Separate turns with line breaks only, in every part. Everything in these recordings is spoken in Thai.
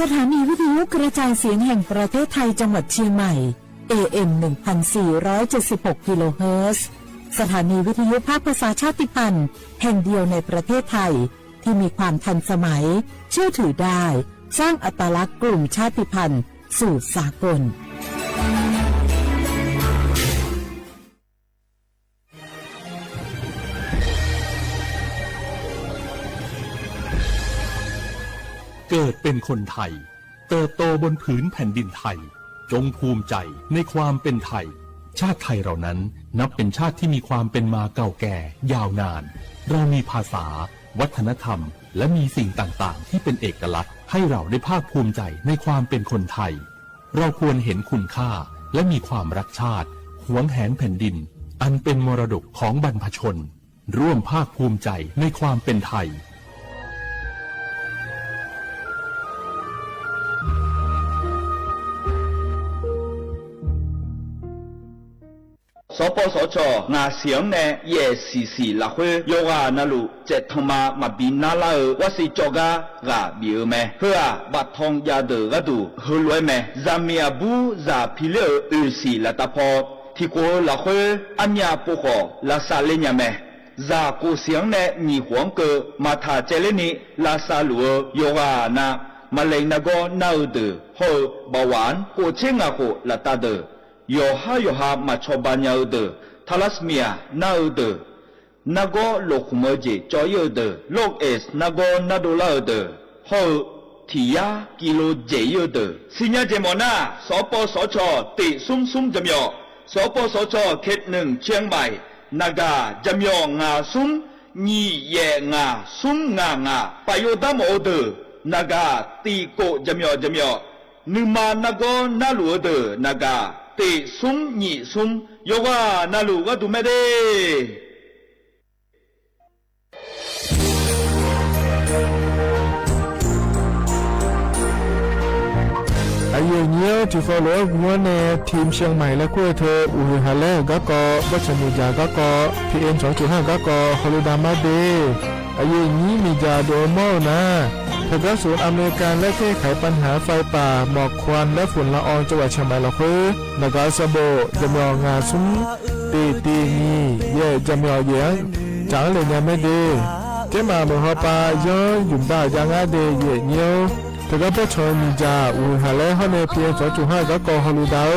สถานีวิทยุกระจายเสียงแห่งประเทศไทยจังหวัดเชียงใหม่ AM 1476 กิโลเฮิรตซ์สถานีวิทยุภาคภาษาชาติพันธุ์แห่งเดียวในประเทศไทยที่มีความทันสมัยเชื่อถือได้สร้างอัตลักษณ์กลุ่มชาติพันธุ์สู่สากล
เกิดเป็นคนไทยเติบโตบนผืนแผ่นดินไทยจงภูมิใจในความเป็นไทยชาติไทยเรานั้นนับเป็นชาติที่มีความเป็นมาเก่าแก่ยาวนานเรามีภาษาวัฒนธรรมและมีสิ่งต่างๆที่เป็นเอกลักษณ์ให้เราได้ภาคภูมิใจในความเป็นคนไทยเราควรเห็นคุณค่าและมีความรักชาติหวงแหนแผ่นดินอันเป็นมรดกของบรรพชนร่วมภาคภูมิใจในความเป็นไทย
สปสชงาเสียงเนเยสีละเฮโยกานาลุเจทมาบินนาลาวสิจกากาบิเมเฮอบัดทองยาเดกดูฮลวยเมซามียบูซาพิเลอสีละตาพอที่โกละเฮอัญญาปุโคละซาเลญเมซาโกเสียงเนมีหวงเกมาทาเจเลนีลาซาลัวโยกานามาเลนากนาเดโฮบาวานโกเชงาโคละตาเดyoha machobanya de thalasmia na de nago lokhumoje choyo de lok es nago nadola de ho thiya kilo jeyo de sinya jemona sopo socho ti sum jamyo sopo socho khet nung chiang mai naga jamyo nga sum ni ye nga sum nga payodam ode naga ti ko jamyo numa nago nalu de nagaติซุมนี่ซุมโยกานาลูก็ดูไม่ได้
ไอ้ยังเงี้ยที่เขาเลือกว่าในทีมเชียงใหม่และคู่เธออุฮาเล่ก็วัชมิจาก็PM 2.5ก็ฮอลิดามาเดไอ้ยังนี้มีจาโดโมนะเธอก็ศูนย์อำนวยการและแก้ไขปัญหาไฟป่าหมอกควันและฝุ่นละอองจังหวัดเชียงใหม่ละคือนกาสโบจำยองงาซุ้มตีนี่เย่จำยองเยียงจังเลยเนี่ยไม่ดีเจ้ามาเมื่อปาย้อนหยุ่มได้ยังอาเดยเย่เนียวเธอก็ไปชมมีจ่าอุฮาเล่ฮอนในเพียง2.5ก็ฮอลูดาว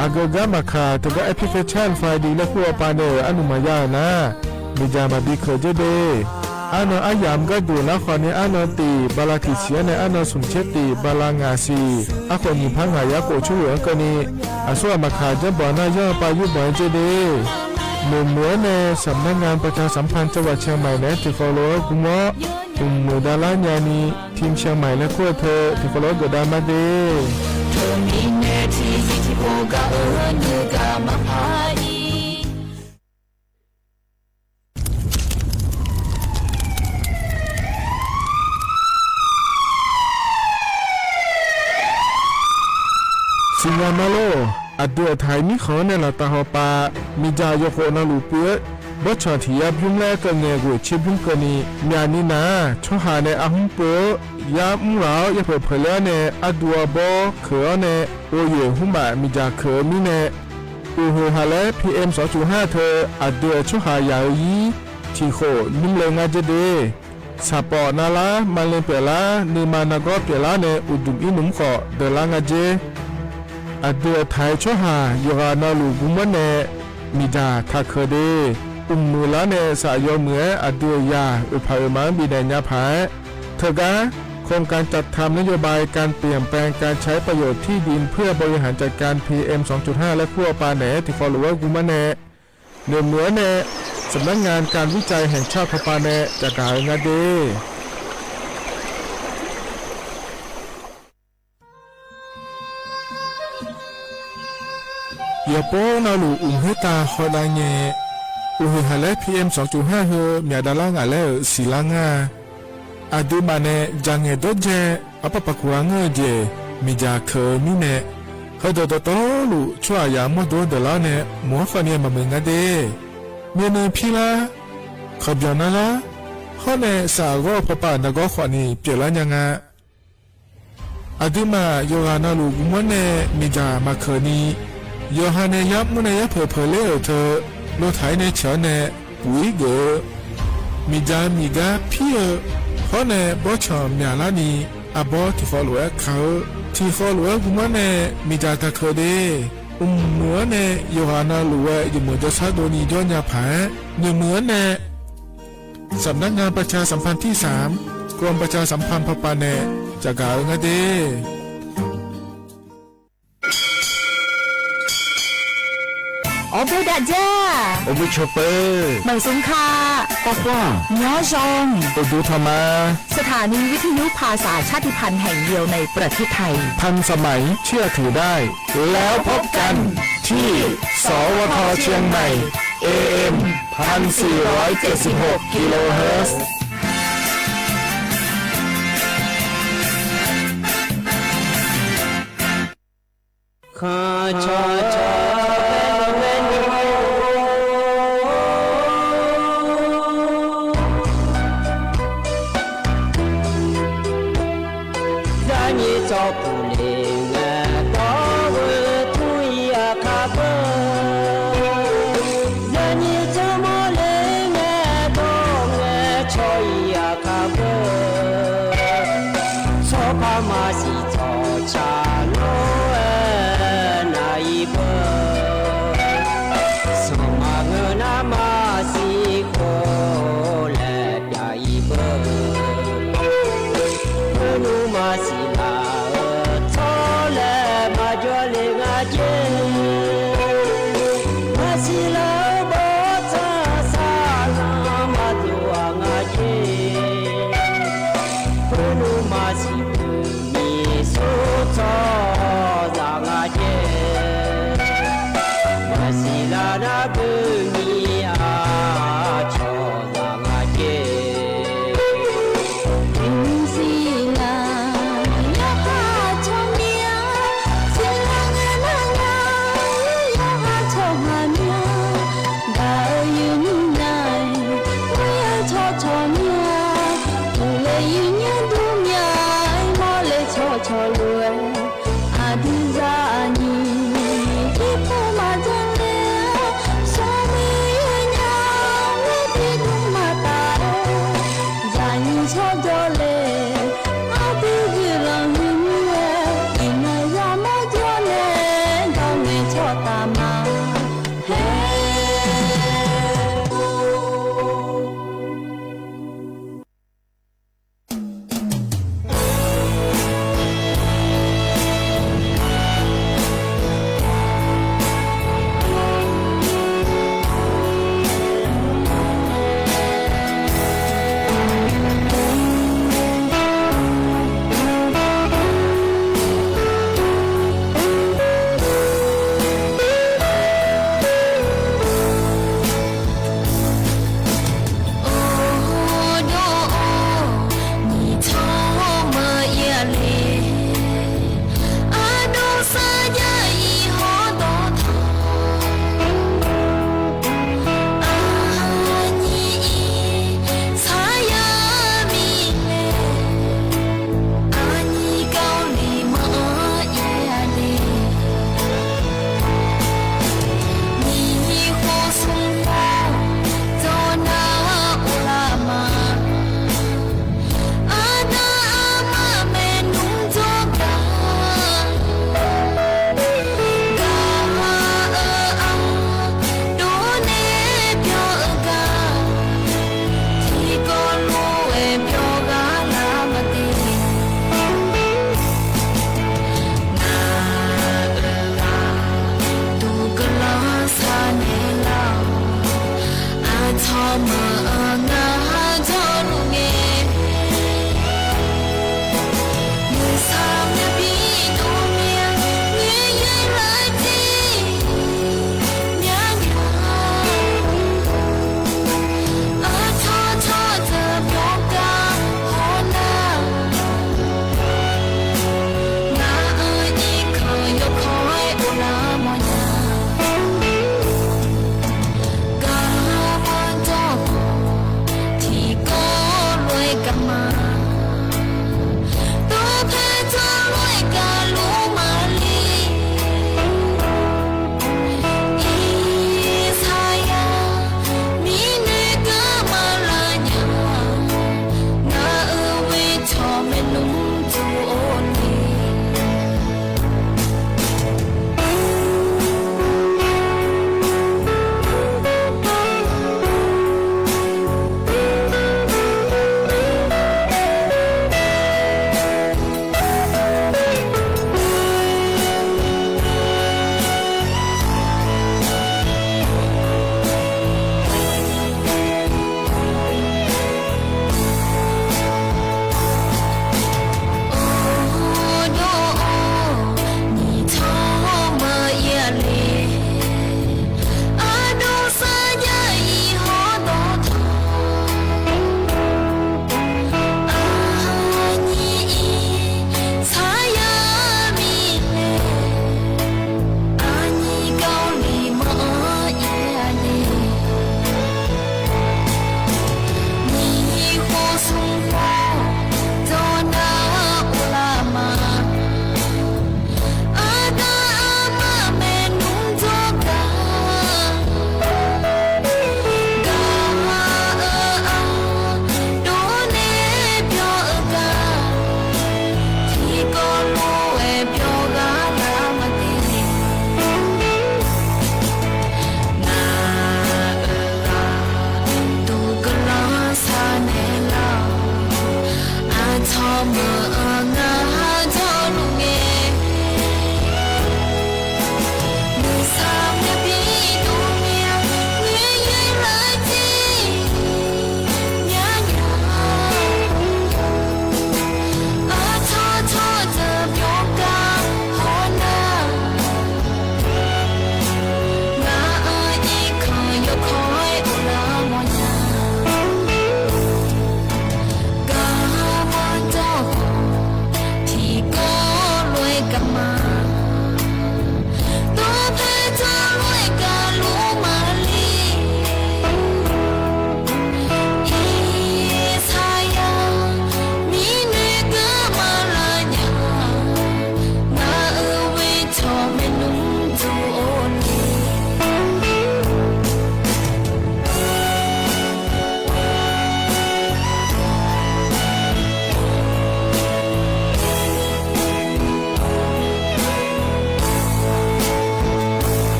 อากามาคาเธอก็แอปพลิเคชันไฟดีและคู่ปาเนอนุมายานะมีจ่ามาบีเคเจเดอานอายามก็ดูนะขอนี้อานอตีบาลากิเชียในอานอสุนเชติบาลางาซีอาคนยิพังหายาโกช่วยกันนี้อาส่วนมาขาจะบ่อน่าย่อปายุบ่อยเจดีหมู่เหนือในสำนักงานประชาสัมพันธ์จังหวัดเชียงใหม่และที่ฟอลโล่กุมะกลุ่มหมู่ดาราญาณีทีมเชียงใหม่และคู่เธอที่ฟอลโล่กดามาดีสิงห์มาโลอดีตไทยมีเขาในละตาหปามีจายโคนาลูเปื้อบัชทียาบุ้งแลกันเงกุชิบุ้งกันนี้มีอันนี้นะช่วงหาในอาหุเปื้อยาอุ้งเราอย่าเผยเผยในอดัวบอเขือในโอเย่หุ่มบะมีจาเขือมีในอูหูฮาเลPM 2.5เธออดีตช่วงหายาวยีที่โคนุ่มเลยงาเจเดสปอนาลามาเลเปลาเนมานากอเปลาในอุดุมอินุมขอเดลางาเจอเดือไทยช่วหายกานาลูกุมันเนมีดาทักเคเดมูลาเนสายอเมืออเดือยาอุปามังบีเดญาภาเถกาโครงการจัดทำนโยบายการเปลี่ยนแปลงการใช้ประโยชน์ที่ดินเพื่อบริหารจัดการ PM 2.5 และขั้วปาเนที่ฟอลโลเวอร์กุมันเนเนื้อเหมือเนสำนักงานการวิจัยแห่งชาติปาเนจากการงานเดยาโปนาลูเฮตาฮอดาเงฮาเลPM 2.5 เฮมีดาลางาเลศิลางาอดูมาเนจังเงดเจอปะปะกวางเงเจมีจาเคมีเนฮดดตลูชัวยามดดลาเนมัวฟานีมาเมงาเดเมียนพิลาขบยานาลาฮอเนสาโกปะปะนากอขวานีเปลาญางา อาดิมาโยฮานาลูกมัวเนมิจามาเคนีโยฮาเนยับมุนยับเผลเลอเธอโลไถในเฉเนวิเกมิจามิกาพี่เพราะเนบอชอมเมียลานีอาบอที่ฟอลเวเขาที่ฟอลเวกุมัวเนมิจาตะเคเดมัวเนโยฮานาลูเวยมือจะซาโดนีจอนยาผาเนื้อเหมือนเนสำนักงานประชาสัมพันธ์ที่3กรมประชาสัมพันธ์พปาเนจากกาเงเด
ออบูดาจ้า
โอบุชเปอร์
เหมยสงคา
ป้าป้า
ย้อชง
ไปดูธรรมา
สถานีวิทยุภาษาชาติพันธุ์แห่งเดียวในประเทศไทย
ทันสมัยเชื่อถือได้ แล้วพบกันที่สวทเชียงใหม่ AM 1476 กิโลเฮิรตซ์
ข้าชาชาเวนเวนรานีจอผู้เลี้ยงก็เวทุยาคาเบรานีจะมอเลี้ยงก็เงชอยาคาเบชอพามาสิจอชาโล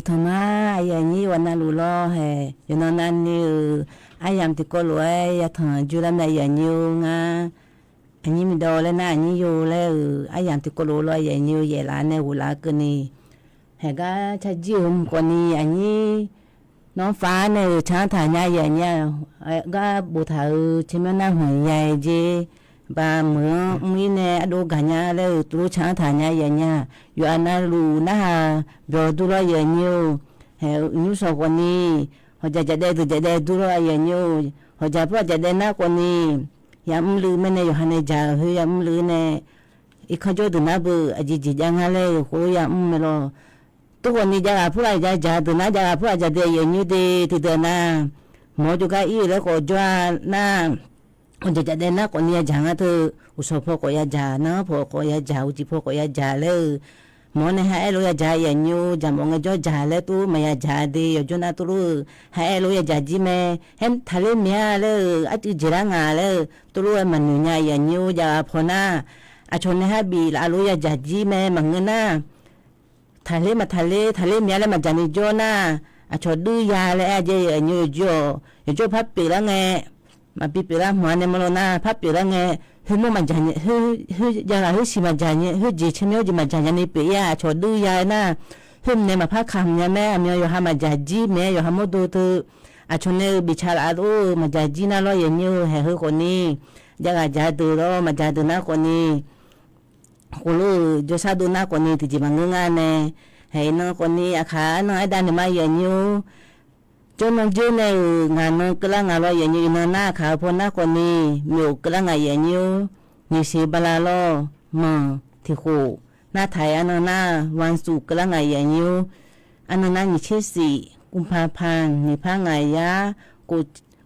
ทมาอย่างนี้วันนั้นรู้ล้อเฮอยู่นอนนั่นนี่อายามติก็รวยอยากทำจุลแม่อย่างนี้งาอันนี้มีดอแล้วนะอันนี้อยู่แล้วอายามติก็รู้ล้ออย่างนี้เยลาเนี่ยหูลากันนี่เฮก็จะจิ้มคนนี้อันนี้น้องฟ้าเนี่ยช้างถ่ายอย่างเงี้ยก็บุตรชิมน้าหัวใหญ่เจบาเหมือนมีเนี่ยดูกันเนี่ยแล้วตัวช้างถ่ายอย่างเงี้ยอยู่อันนั้นรู้นะฮะเบลดูล้ออย่างนี้เฮนิวสคนนี้เขาจะได้ดูล้ออย่างนี้เขาจะพูดจะได้หน้าคนนี้ยามลือไม่เนี่ยอยู่หันในจ่าเฮียามลือเนี่ยอีกขจรดูนะบุอจิจิจังอะไรโหยามไม่รอทุกคนนี้จะพูดอะไรจะดูนะจะพูดจะได้อย่างนี้ดีที่เดินนะหมอจุกอีแล้วก็จวนนะคนจะได้นะคนนี้จังอ่ะเธออุศพก็ยาจานะพอก็ยาจาอุจิพก็ยาจาเลยหมอเนี่ยให้เรายาจาอย่างนี้จะมองจ่อจาเลยตู้ไม่ยาจาดีอยู่จนน่าตู้ให้เรายาจาจีแม่เห็นทะเลเมียเลยอาทิตย์จีรังาเลยตู้มันเนี่ยอย่างนี้จะพอนะอาชนให้บีลาเรายาจาจีแม่มังเงินนะทะเลมาทะเลเมียเลยมาจานิโจนะอาชดดื้อยาเลยอาเจอย่างนี้จ่อพับปีละไงมาปีละหัวเนี่ยมันนะพับปีละไงเฮ้ยมันจานี่เฮ้ยยังไงเฮ้ยสิมาจานี่เฮ้ยจีเชมีจีมาจานี่ปียาชดดื้อยานะเฮ้ยเนี่ยมาพักคำเนี่ยแม่เมียอยู่หามาจาจีแม่อยู่หาโมดูตัวอาชนเนี่ยบิชาลาดูมาจาจีน่าล้ออย่างนี้เฮ้ยคนนี้ยังไงจาดูล้อมาจาดูน่าคนนี้คนรู้จะซาดูน่าคนนี้ที่จีบังงานเนี่ยเฮ้ยน้องคนนี้อาคาน้องไอ้ด้านเนี่ยมาอย่างนี้จนน้องเจอเนี่ยงานน้องกำลังอะไรอย่างนี้น้องหน้าขาวพอหน้าคนนี้มีกำลังอะไรอย่างนี้นี่สิบลาล้อมังที่คู่หน้าไทยอันนั้นหน้าวันศุกร์กำลังอะไรอย่างนี้อันนั้นนี่เชื่อสิกุมภาพันธ์นี่พังไงยะ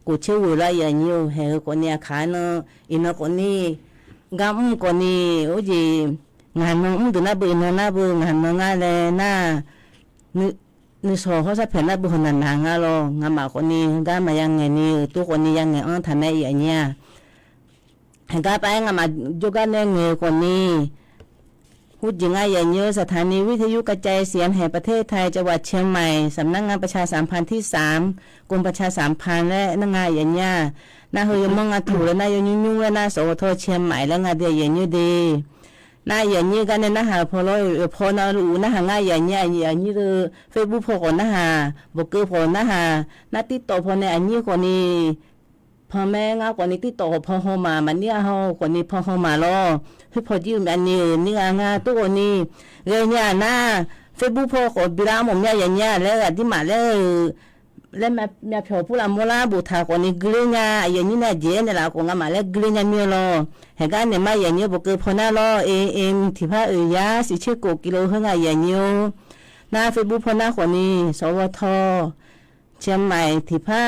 กูเชื่อว่าอะไรอย่างนี้เฮ้ยคนนี้อาคาน้องอีน้องคนนี้กำคนนี้โอ้ยงานน้องดูน่าเบื่อน่าเบื่องานน้องอะไรน่านี่สอเขาจะเห็นน่าเบื่อหนังอะไรงานมาคนนี้ก็มายังไงนี่ตัวคนนี้ยังไงทำได้อย่างเงี้ยเห็นก็ไปงานมาจุกันเนี่ยเงยคนนี้พูดยังไงอย่างเงี้ยสถานีวิทยุกระจายเสียงแห่งประเทศไทยจังหวัดเชียงใหม่สำนักงานประชาสัมพันธ์ที่3กรมประชาสัมพันธ์และนักงานอย่างเงี้ยน่าเฮยมองงานถูกแล้วน่ายุ่งแล้วน่าสวทเชียงใหม่แล้วงานเดียอย่างนี้ดีน่าอย่างนี้กันเนี่ยนะฮะพอเราพอเรารู้นะฮะง่ายอย่างนี้คือเฟซบุ๊กพอก่อนนะฮะบล็อกเกอร์พอนะฮะน่าติดต่อพอในอันนี้คนนี้พอแม่งาคนนี้ติดต่อพอเขามามันเนี่ยเขาคนนี้พอเขามาล้อคือพอยืมอันนี้นี่งาตัวคนนี้เลยเนี่ยนะเฟซบุ๊กพอขอบิราผมเนี่ยอย่างเงี้ยแล้วที่มาแล้วมาเผาผู้ละโมลาบุตรคนนี้กลิ้งอย่างนี้นะเจนเนี่ยละคนงามาแล้วกลิ้งเนี่ยล้อเหตุการณ์เนี่ยมาอย่างนี้บอกคือพอหน้าล้อเอ็มที่พระยาสิเชื่อกกิโลเท่าไงอย่างนี้หน้าเฟซบุ๊กพอหน้าคนนี้สวทเชียงใหม่ที่พระ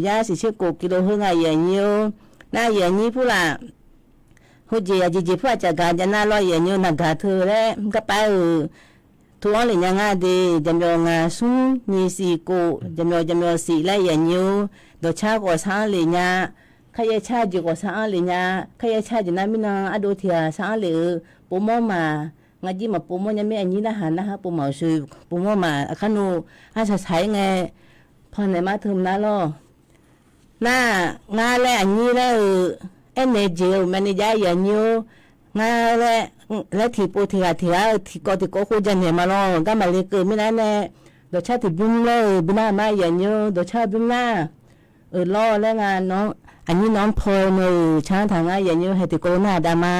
ยาสิเชื่อกกิโลเท่าไงอย่างนี้หน้าอย่างนี้ผู้ละหัวใจจีผู้จัดการจะหน้าล้ออย่างนี้นักการเธอแล้วก็ไปทุกวันเลยยังไงดีจำยองาสูนี่สิโกจำยองสิไล่อย่างนี้โดยชาก็สร้างเลยเนี่ยขยายชาจิก็สร้างเลยเนี่ยขยายชาจินั้นไม่นานอดูเถียสร้างเลยปุ่มมางาจีมาปุ่มยังไม่อันนี้นะฮะนะคะปุ่มมาช่วยปุ่มมาขันูอาจจะใช้ไงพอไหนมาถึงนั่นล่ะน่างาแลอันนี้แล้วเอ็นเนจิลมันนี่ยายอย่างนี้งาและที่ปูที่ก็คุยกันเนี่ยมาล่ะก็มาเลยเกิดไม่นานแน่โดยชาติบุ้มเลยบุ้มมาอย่างนี้โดยชาติบุ้มหน้าล่อแล้วงานน้องอันนี้น้องพอมือช้างทางง่ายอย่างนี้ให้ติโกหน้าดามา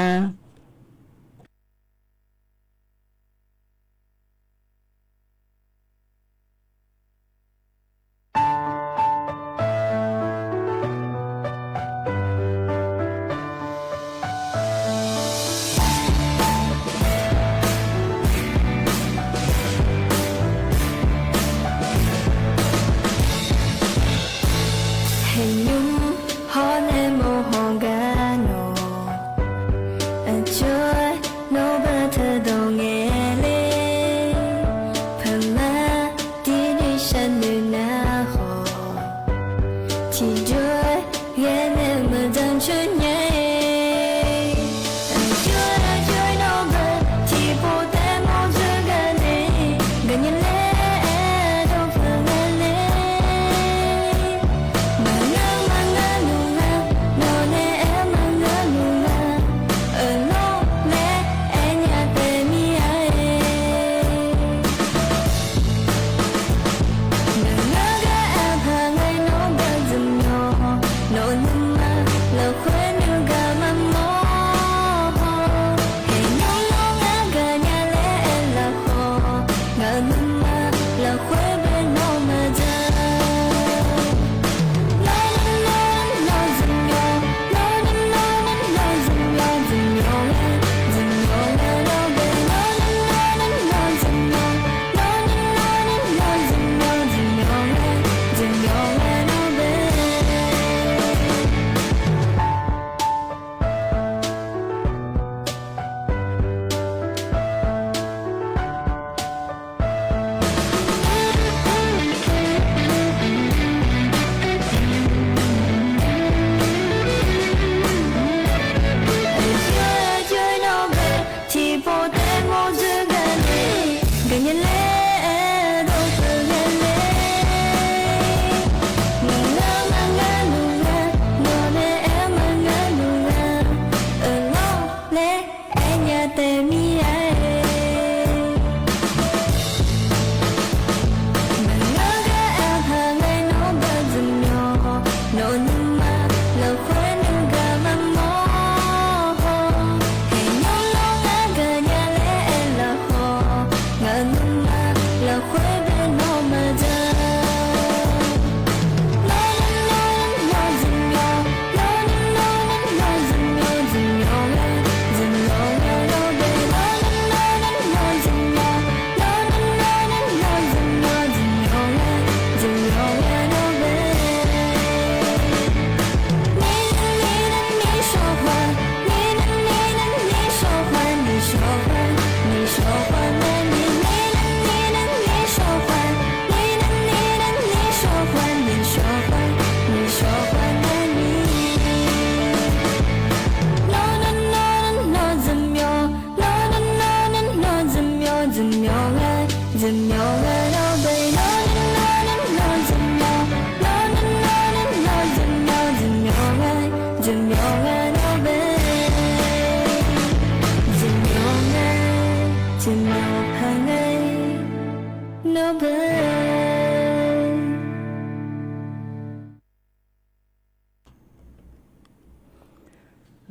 Hãy subscribe cho kênh Ghiền Mì Gõ để không bỏ lỡ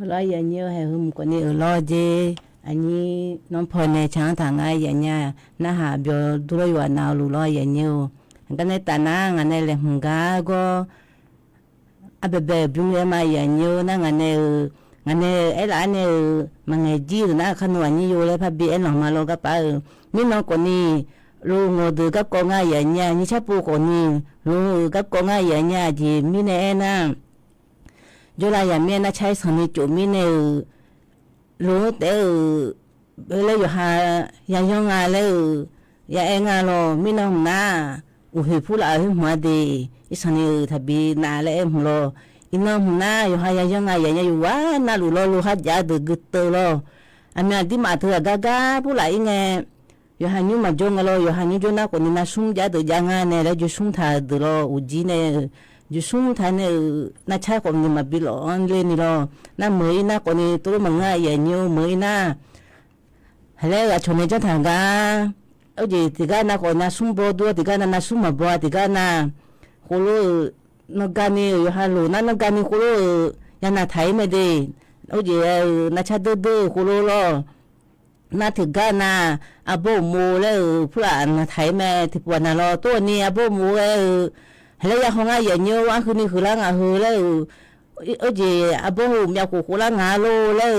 lo ya nhiều hay hum có ni lo je anh non phơi này chẳng thằng ai ya nha na ha bio duro yo na lu lo ya nhiều cái này ta na ngày này là hunga go abebe bung ma ya nhiều na ngày này ấy là anh mà ngày gì na khăn hoàn nhiềuเลยพะบีเอ็นมาloก็ไปมีน้องคนนี้ลูกงอกับกองายเนี่ยนี่ชะปูคนนี้ลูกกับกองายเนี่ยจีมีเนนะจุลายามีนะใช้สนิจุมีเนลูกเตเลยอยู่หายายงาเลยยาเองาโลมีน้องนาอุหิพูละหัวดีอีสนิทบีนาเลยหัวโลอีน้องนาอยู่หายายงายเนี่ยอยู่ว่านาลูโลหัดยาดึกเตโลอันนี้ที่มาเถอะกาพูละอีไงyo hanyu ma jonga lo yo hanyu jona ko ni na sum ja de janga ne la ju sum tha de lo uji ne ju sum tha ne na cha ko ni ma bi lo on le ni lo na mới na ko ni to ma nga ya nyu mới na hale ga chone ja thang ga o ji ti ga na ko na sum bo do ti ga na sum ma bo ti ga na ko lo no ga ni yo ha lo na no ga ni ko lo ya na thai me de o ji na cha de ko loนาถึงกันนะอาโบมูเลยผู้หลานไทยแม่ที่ปวดน่ะรอตัวนี้อาโบมูแล้วยังของอะไรเยอะว่าคือนี่คือร่างอาหือเลยจีอาโบมูอยากกูร่างอาโลเลย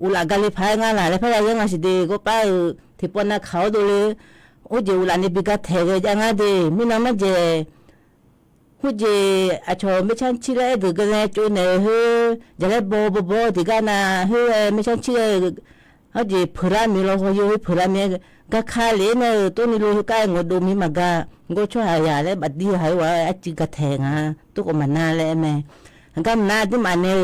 อุลากาลิพายงานอะไรพายยังไงสิเด็กก็ไปที่ปวดน่ะเขาดูเลยจีอุลานี่บิกาเทกยังไงดีไม่น่ามาเจจีอาชอไม่ใช่ชิเลยดึกกันเลยจูเนี่ยเฮ้ยจะได้โบที่กันนะเฮ้ยไม่ใช่ชิเลยเขาจีพระมีเราเขาอยู่พระมีก็ขาเลยเนี่ยตัวนี้รู้ใกล้งดดูมีมากะก็ช่วยหายาเลยบัดดีหายว่าจิกระแทงอ่ะตัวก็มันน่าเลยแม่ก็น่าที่มันเนี่ย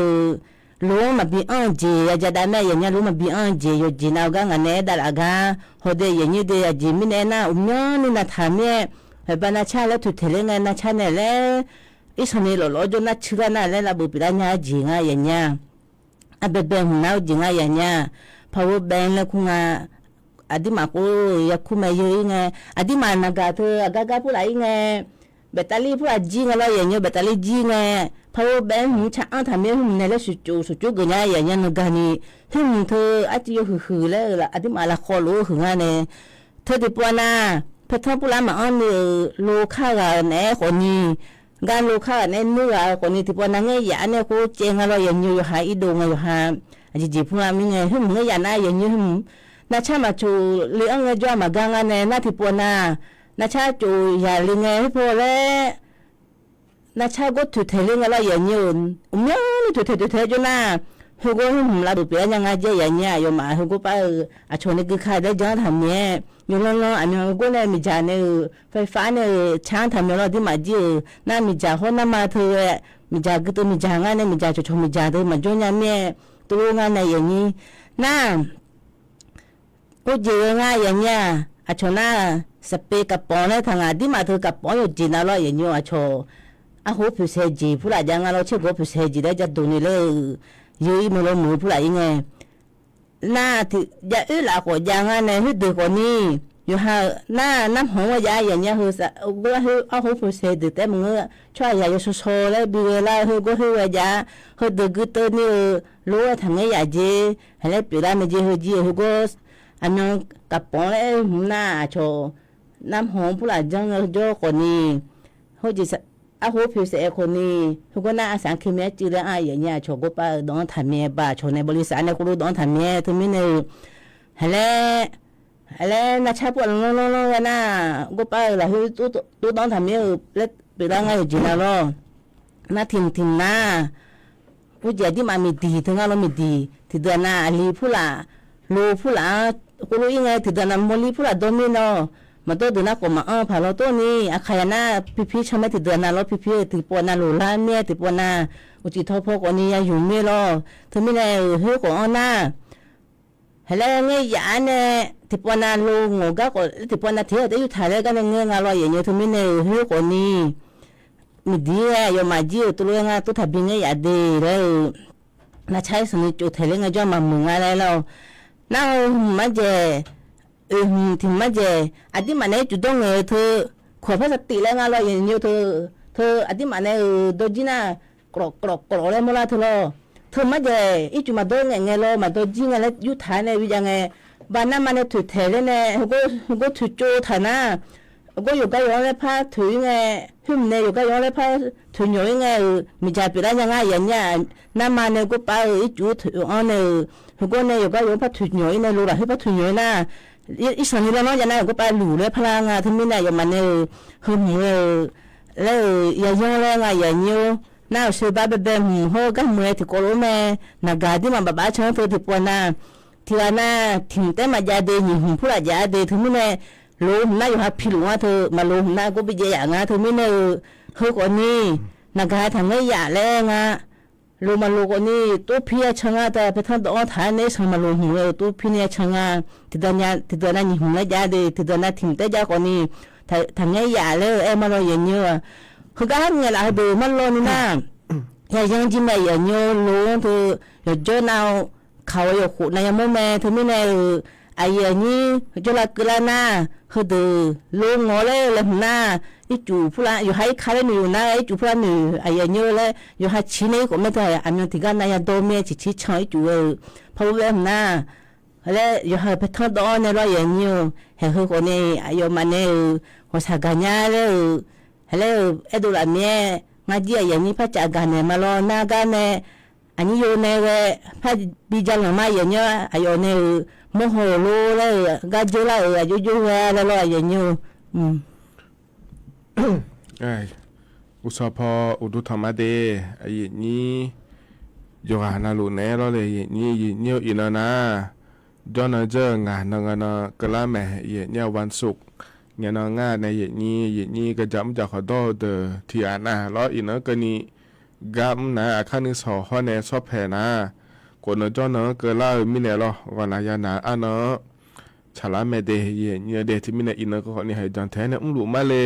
รู้มาบีอันจีจะได้แม่อย่างเงี้ยรู้มาบีอันจีอยู่จีน่าก็งั้นเนี่ยได้ละกะเขาเดียอย่างนี้เดียจีมีเนี่ยนะนี่น่าทำเนี่ยให้บ้านน่าชาแล้วถูกเทเลงน่าชาเนี่ยแล้วอีสนี่หล่อจนน่าชื่อน่าแล้วเราบุปผาเนี่ยจีง่ายอย่างเงี้ยอาเบเบหุ่นน่าจีง่ายอย่างเงี้ยพอว่าแบงแล้วคุณอาดิมากูอยากคุณมาเยอะไงอาดิมานักการเธอกาพูดอะไรไงเบตาลีพูดจีไงเราอย่างเงี้ยเบตาลีจีไงพอว่าแบงหุ่นช่างทำเนี่ยหุ่นเนี่ยแล้วสุดกันเนี่ยอย่างเงี้ยนักการนี่หุ่นเธออาจิโยหือแล้วอาดิมาละคอรู้หือไงเนี่ยเธอติดปวดนะเพราะถ้าพูดแล้วมาอันนี้โลค่ากันเนี่ยคนนี้การโลค่าเนี่ยเนื้อคนนี้ติดปวดนะเงี้ยอย่างเนี่ยกูเจงเราอย่างเงี้ยหายอีดงอยู่หาจีพูดมามีไงหุ่นเงี้ยอย่างน่าอย่างเงี้ยหุ่นน่าชามาจูเลี้ยงเงี้ยจ้ามากังกันเนี่ยน่าที่ปวดน่าชาจูอย่าเลี้ยงเงี้ยพอแล้วน่าชาก็ถูกเทเลี้ยงอะไรอย่างเงี้ยนี่ถูกเทจ้าน่าเขาก็หุ่นเราดูเปลี่ยนยังไงเจ๊อย่างเงี้ยอยู่มาเขาก็ไปชวนนี่คือใครได้จ้าทำเนี่ยอยู่น้องอันนี้ก็เนี่ยมีจ่าเนี่ยไฟฟ้าเนี่ยช่างทำเนี่ยเราที่มาจีน่ามีจ่าเขาน่ามาเธอมีจ่าก็ตัวมีจ่างานเนี่ยมีจ่าชมมีจ่าเธอมาจ้าเนี่ยตัวงานในอย่างนี้น่าก็เจอง่ายอย่างเงี้ยอาชน่าสเปกับปอนเนี่ยทางอาที่มาเธอกับปอนอยู่จีน่าเราอย่างเงี้ยอาชอาหูผู้เสจีผู้หลายอย่างเราเชื่อว่าผู้เสจีได้จะดูนี่เลยยืมมือเราหมูผู้หลายยังไงน่าที่จะหลักกว่าอย่างนั้นเนี่ยที่ดูกว่านี้อยู่ห่าน้ำหอมว่าอย่างเงี้ยคือก็คือเอาหูผู้เสจีแต่มึงช่วยอย่างโซแล้วบีเวลาคือก็คือว่าคือดูก็ตัวนี้รู้ว่าทำไงอย่างเจ๊แล้วปีละไม่เจ๊คือเจ๊คือก็อันนั้นกับปอนเลยน่าโชน้ำหอมผู้หลายจังโจคนนี้เขาจะอาหูผิวเสียคนนี้เขาก็น่าสังเกตแม่จีเรื่องอะไรอย่างเงี้ยโชก็ไปดองทำเมียบ้าโชในบริษัทเนี่ยก็รู้ดองทำเมียทุกมิเนี่ยแล้วน่าชอบปวดน้องๆนะก็ไปแล้วตัวดองทำเมียเล็ดไปแล้วไงจีน่าล้อน่าทิ้งน่าผู้ใหญ่ที่มามีดีถึงเรามีดีที่เดือนหน้าลีผู้ละลูผู้ละก็รู้ยังไงที่เดือนหน้าโมลีผู้ละโดมิโนมาตัวเดือนหน้าก็มาผ่าเราตัวนี้อาคายหน้าพี่ใช่ไหมที่เดือนหน้าเราพี่ที่ปวดหน้าหลูล่าเมียที่ปวดหน้าอุจิทอพกวันนี้อยู่เมียเราถึงไม่ได้เฮ้ยของหน้าแล้วเงี้ยยาเนี่ยที่ปวดหน้าลูงก็ที่ปวดหน้าเที่ยวแต่อยู่ถ่ายแล้วก็เงี้ยงานเราอย่างเงี้ยถึงไม่ได้เฮ้ยของนี้มีดีอะยมาจีตัวเรื่องตัวทำบินเงี้ยอย่าดีแล้วน่าใช้สนิทจุดเทเลงจ้ามามึงอะไรเราน่ามาเจถึงมาเจอดีมันเนี่ยจุดตรงเธอขวบพลาสติกแล้วเราอย่างเงี้ยเธออดีมันเนี่ยโดนจีน่ากรอกเลยมั้งล่ะเธอ เธอมาเจอีจุมาโดนไงรอมาโดนยิงอะไรยุทธาเนี่ยวิจังไงบ้านนั้นมันถือเทเลยเนี่ยก็ถือโจฐานะก็อยู่กับย้อนเลยพาถือไงหึ่มเนี่ยอยู่กับย้อนเลยพาถือหน่อยไงมีใจปีละยังไงอย่างเงี้ยน้ำมันเนี่ยก็ไปอีจุถือเอาเนี่ยก็เนี่ยอยู่กับย้อนพาถือหน่อยเนี่ยรู้ละให้พาถือหน่อยนะอีส่วนนี้เราเนาะอย่างนั้นก็ไปหลู่เลยพลังงานที่มีเนี่ยอย่างมันเนี่ยหึ่มแล้วอย่างย้อนเลยไงอย่างเงี้ยน่าเชื่อบ้าแบบหัวก็เมื่อที่โกลแม่นักการที่มันบ้าเชิงตัวที่ปวดนะที่ว่าน่าถึงแต่มาญาเดหิหุ่นผู้ละญาเดถึงไม่แน่รู้น่าอยู่หับผิวว่าเธอมารู้น่าก็ไปอย่างงั้นเธอไม่แน่เฮ้ยคนนี้นักการทางไม่อยากแล้วงะรู้มารู้คนนี้ตัวพี่ชงแต่ไปทางตัวฐานนี้ชงมารู้หัวตัวพี่เนี่ยชงที่ตอนนั้นหิหุ่นละญาเดที่ตอนนั้นถึงแต่ญาคนนี้ทางไม่อยากแล้วมาเราอย่างเงี้ยคือการเงินอะไรดูมันโลนี่นะอย่างยังไม่อย่างเงี้ยรู้เธออย่างเจ้าเราเขาอยู่ขุนายมแม่เธอไม่ในไอ้อย่างนี้จะละกละหน้าคือดูลุงงอเลยเลยหน้าไอ้จู่ผู้ละอยู่ให้เขาเลยอยู่นะไอ้จู่ผู้ละหนึ่งไอ้อย่างนี้เลยอยู่ให้ชี้นี่ก็ไม่ได้อันนั้นที่กันนายโดเมียชี้ช่อยจู่เพราะว่าหน้าแล้วอยู่ให้ไปทอดในรอยอย่างนี้เห็นคนนี้ไอ้ยมันเนี่ยหัวสากญาเลยแล้วไอ้ดูละเมียงาเจียอย่างนี้พระจักรเนี่ยมาลอหน้ากันเนี่ยอันนี้อยู่ในพระบิดาหลังมาอย่างเงี้ยอยู่ในโมโหรู้เลยก็เจอแล้วอยู่แล้วอย่างเงี้ย
ไอ้อุสพออุดุธรรมเดไอ้นี่ยกหาลูเน่เราเลยนี่เนี่ยอินานะจอนเจองานงกละแม่เนี่ยวันศุกร์เงี้ยงานในนี่ก็จำจากขอโทษที่อ่านนะแล้วอินาก็นี่กำนะขั้นนี้สอข้อในชอบแผ่นะคนจอนเกิดเล่ามิเนลวันยานาอันฉลาเมเดเนี่ยเดที่มิเนอินก็คนนี้ให้จันแทนหลุมาเลย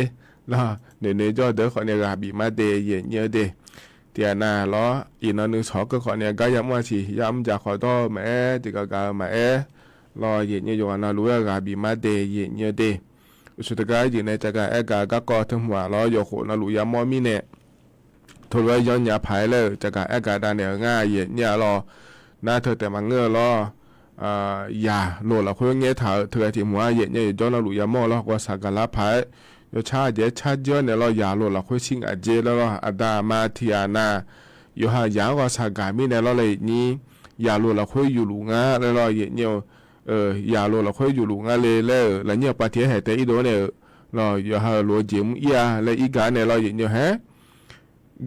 ล่ะเนี่ยจอเดคนนี้ราบีมาเดเนี่ยเดเตียนาล้ออินนึงสอก็คนนี้ก็ย้ำว่าสิย้ำจากขอโทษแม่ที่ก็การแม่รอเนี่ยอยู่นารู้ราบีมาเดเนี่ยเดสุดท้ายอยู่ในจากการก็ก่อถึงหัวล้อโยโคนารู้ยามมิเนทุเรศย้อนยาภายเลยจากการดานเนี่ยง่ายเนี่ยรอน่าเธอแต่มาเงื่อรอยาโหลดละเพื่อเงี้ยเธอที่หัวเนี่ยย้อนเราหลุยยามอแล้วก็สักการะภายยชาเยชาเยอะเนี่ยเรายาโหลดละเพื่อชิงอาเจแล้วเราอดามาทิอานาอยู่หายาก็สักการมีเนี่ยเราเลยนี้ยาโหลดละเพื่ออยู่หลุงาแล้วเราเนี่ยยาโหลดละเพื่ออยู่หลุงาเลยแล้วเนี่ยปฏิเหตุอีโดเนี่ยเราอยู่หาโหลจิมยาและอีกาเนี่ยเราเนี่ยฮะ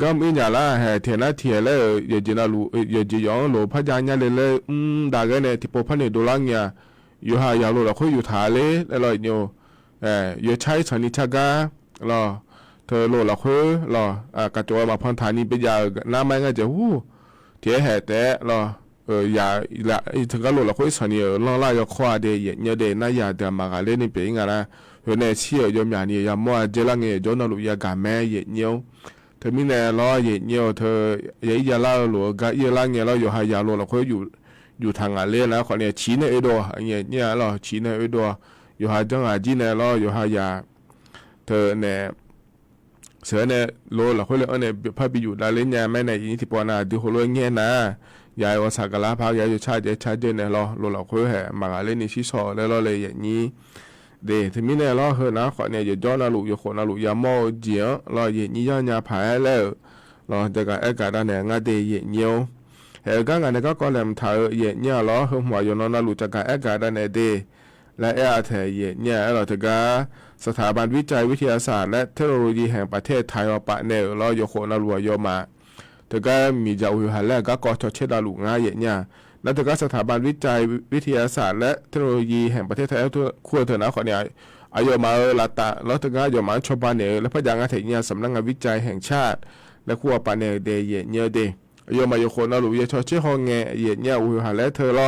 ก็มีอย่างละเทียนเทียเลยอย่าจีน่ารู้อย่าจีย้อนหลบพระจันทร์เลยดากันเนี่ยที่พบพันธุ์โดรังเนี่ยอยู่หายาโลเราคุยอยู่ทะเลแล้วเราเนี่ยอยู่ใช้สนิทกันเราเธอโลเราคุยเรากระโจนมาพันธานีไปยาน้ำไม่งั้นจะหู้เทียแห่แต่เราอย่าละเธอก็โลเราคุยสนิทเราไล่ก็คว้าเดียเนี่ยเดียน่าอย่าเดี๋ยวมากันเล่นนี่เป็นไงนะเฮ้ยเนี่ยเชี่ยอยมอย่างนี้อย่ามัวเจริญเงี้ยจนเราลูกยาการแม่เนี่ยเธอมีแน่ล้อเนี่ยเธออย่าเล่าหลวก็อย่าเล่าเนี่ยเราอยู่หายาโลเราคุยอยู่ทางอะไรแล้วคนเนี่ยชี้ในไอ้ตัวเนี่ยเราชี้ในไอ้ตัวอยู่หาจังหวะจีเนี่ยเราอยู่หายาเธอเนี่ยเสือเนี่ยโลเราคุยเลยเนี่ยพาไปอยู่ได้เล่นยาแม่ในยี่สิบปอนด์ดูหัวเงี้ยนะยายว่าสักการะพายายอยู่ชาเจเนี่ยเราคุยแห่มาเล่นในชิโซแล้วเราเลยอย่างนี้เดี๋ยวที่มีเนี่ยเราเห็นนะคนเนี่ยอยู่ย้อนลูกอยู่คนลูกยามอเจี๋ยเราอย่างนี้ย้อนยาผายแล้วเราจะการด้านเนี่ยงาเดียอย่างเงี้ยเหตุการณ์เนี่ยก็แหลมถ่ายอย่างเงี้ยเราเห็นหัวอยู่นั่นลูกจะการด้านเนี่ยเดียและเธออย่างเงี้ยเราจะการสถาบันวิจัยวิทยาศาสตร์และเทคโนโลยีแห่งประเทศไทยเราปะเนี่ยเราอยู่คนลูกโยมาเธอก็มีเจ้าอยู่หันแล้วก็ชดเชยลูกงาอย่างเงี้ยและถึงสถาบันวิจัยวิทยาศาสตร์และเทคโนโลยีแห่งประเทศไทยขั้วเถอะนะคนเนี่ยอายุมาละตาแล้วถึงอายุมาชาวบ้านเนี่ยและพยางานเทียนสำนักงานวิจัยแห่งชาติและขั้วปานเนี่ยเดียเนี่ยเดอายุมาอยู่คนเราหลุยชอชื่อห้องเงี้ยเนี่ยอุหาและเธอเรา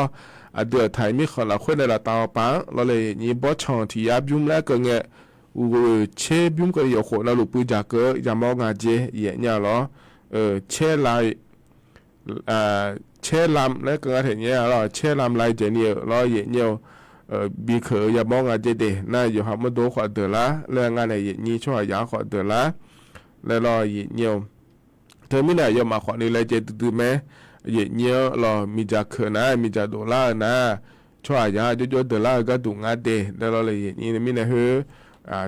เดือดไทยมีคนละคนในละตาปังเราเลยนี่บอชองที่ยับยุ่มแล้วก็เงี้ยเชบุ้มก็อยู่คนเราหลุดปุจากเกยยามองอาเจเนี่ยเราเชลายเชลำและก็เห็นเนี่ยเราเชลำลายเจเนี่ยเราเนี่ยบีเขยอย่ามองอาเจเดน่าอยู่หามาดูขอเดือละเรื่องงานเนี่ยนี่ช่วยยาขอเดือละแล้วเราเนี่ยเธอไม่ได้ยอมมาขอนี่เลยเจตื่นไหม เยเนียรอมีจากเขนะมีจากดอลลาร์นะช่วยยาจุดดอลลาร์ก็ดูงาเดแล้วเราเลยนี่มีนะเฮ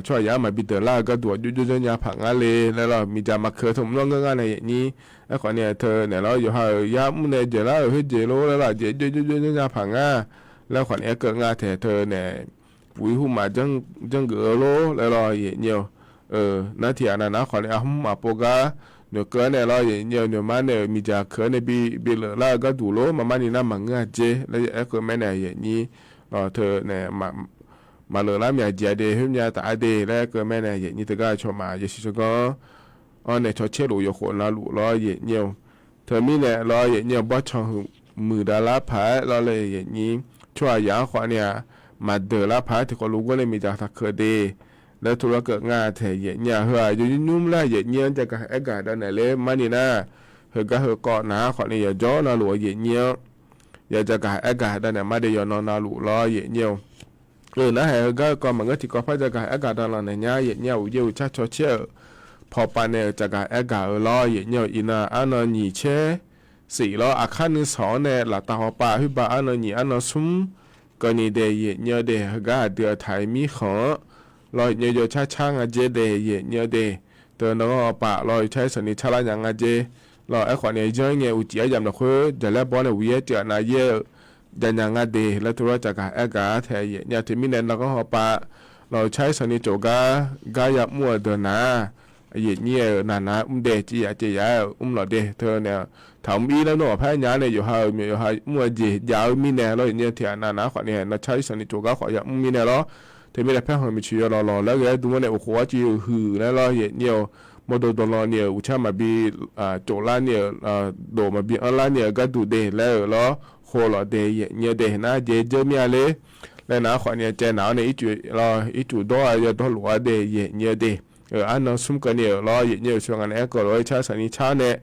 ช่วยยามาบิดดอลลาร์ก็ดูจุดยาผังอะไรแล้วเรามีจากมาเขถมร่องก็งานในนี้แล้วคนเนี่ยเธอเนี่ยเราอยู่หายามุนเนี่ยเจล่าเฮ้ยเจโลแล้วเราเจจุดยาผังอ่ะแล้วคนเนี่ยเกิดงานเธอเนี่ยปุ๋ยหูมาจังเกอโลแล้วเราเยเนียวนาทีนั้นนะคนเนี่ยหุ่มมาโปกาเนื้อเกลือเนี่ยเราอย่างเงี้ยเนื้อมันเนี่ยมีจากเกลือเนี่ยบีเหลือแล้วก็ดูโลมานี่น่ามังเงาเจแล้วไอ้คนแม่เนี่ยอย่างนี้เธอเนี่ยมาเหลือแล้วมีเจเดย์หุ่มยาตาเดย์แล้วก็แม่เนี่ยอย่างนี้แต่ก็ชอบมาอย่างที่ก็เนี่ยชอบเชื่อลูกอยู่คนละลูกเราอย่างเงี้ยเธอมีเนี่ยเราอย่างเงี้ยบ่ชอบมือดาราผาเราเลยอย่างนี้ช่วยยาคนเนี่ยมาเดือดละผาที่คนรู้ก็เลยมีจากทักเกอเดย์แล้วธุรกิจงานเทียเนี่ยเฮาอยู่ยุ่มละเยเนี่ยจะกับเอกาดันเลยมันนี่นะเฮก็เฮก็นะขอนี่อย่าจ้อนะหลัวเยเนี่ยอย่าจะกับเอกาดันเนี่ยมาเดียวนอนนาหลัวล้อเยเนี่ยนะเฮก็มันก็ที่ก็พอจะกับเอกาดันละเนี่ยเยเนี่ยอยู่ชัดเชื่อพอปานเนี่ยจะกับเอกาล้อเยเนี่ยอินาอันนั้นนี่เช่สี่ล้ออาคารนึงสองเนี่ยหลักตาหัวปลาหิบะอันนั้นนี่อันนั้นซุ้มก็นี่เดียเนี่ยเดียก็เดือดไทยมีขอลอยเยอะๆช้างๆอาเจเดย์เยอะเดย์เตือนน้องป่าลอยใช้สนิทชาลาอย่างอาเจลอยไอ้ขวานเนี่ยยังเงี้ยอุจิยามนะคือจะแล้วบอลเนี่ยวิ่งเจอหน้าเยอะยันอย่างอาเดย์แล้วทุกจากการเอกาแทยเนี่ยที่มีเนี่ยน้องป่าลอยใช้สนิทโจกายับมัวเดินหน้าเนี่ยนาเดจีอาเจียหล่อเดเธอเนี่ยถามอีแล้วเนาะพายาเนี่ยอยู่หามัวจียาวมีเนี่ยลอยเนี่ยที่นาขวานเนี่ยใช้สนิทโจกาขวานยับมีเนี่ยแล้วที่ไม่ได้แพ้หอยมีชีวิตรอแล้วก็ดูว่าเนี่ยโอ้โหจีหือแล้วเราเห็นเนี่ยมาดูตลอดเนี่ยอุชามาบีโจล้านเนี่ยโดมาบีอันล้านเนี่ยก็ดูเดแล้วแล้วโคลอเดเนี่ยเดนะเจมีอะไรแล้วนะขอเนี่ยเจหนาวเนี่ยอีจุดอยจะต้องหลัวเดเนี่ยเดอันนั้นสุ่มกันเนี่ยเราเนี่ยช่วงนั้นก็เราใช้สันนิษฐานเนี่ย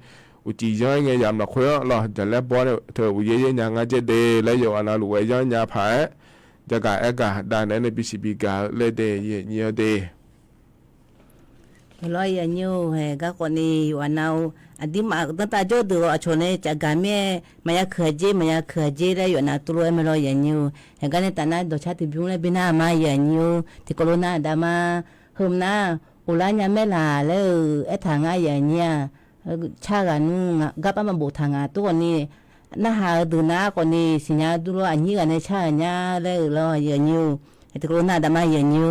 อุจิยังไงยามเราคุยเราจะแล้วบอลเนี่ยเธออุยยังยังเจเดแล้วอยู่อันนั้นหลัวยังยาผายจะกะเอกาดานในบิสิบิกาเลเดเยเนียเด
ร้อยยันยูเฮก็คนนี้วันเอาอดีมาตั้งแต่โจทย์ตัวชนเนี่ยจะการเมื่อมายาเขยมายาเขยได้อยู่นะตัวไม่ร้อยยันยูเฮก็ในตอนนั้นโดชาติบิวเลยบินามายันยูที่โคโรนาดามาเฮิมนะอุลานยาเมลาแล้วไอ้ทางยันเนี่ยชากันนู่นกับมาบุทางตัวนี้น่าหาดูนะคนนี้สิญาดูว่าอันนี้กันในชาญาเลยรอเยอะยูไอ้ตัวน่าดมาเยอะยู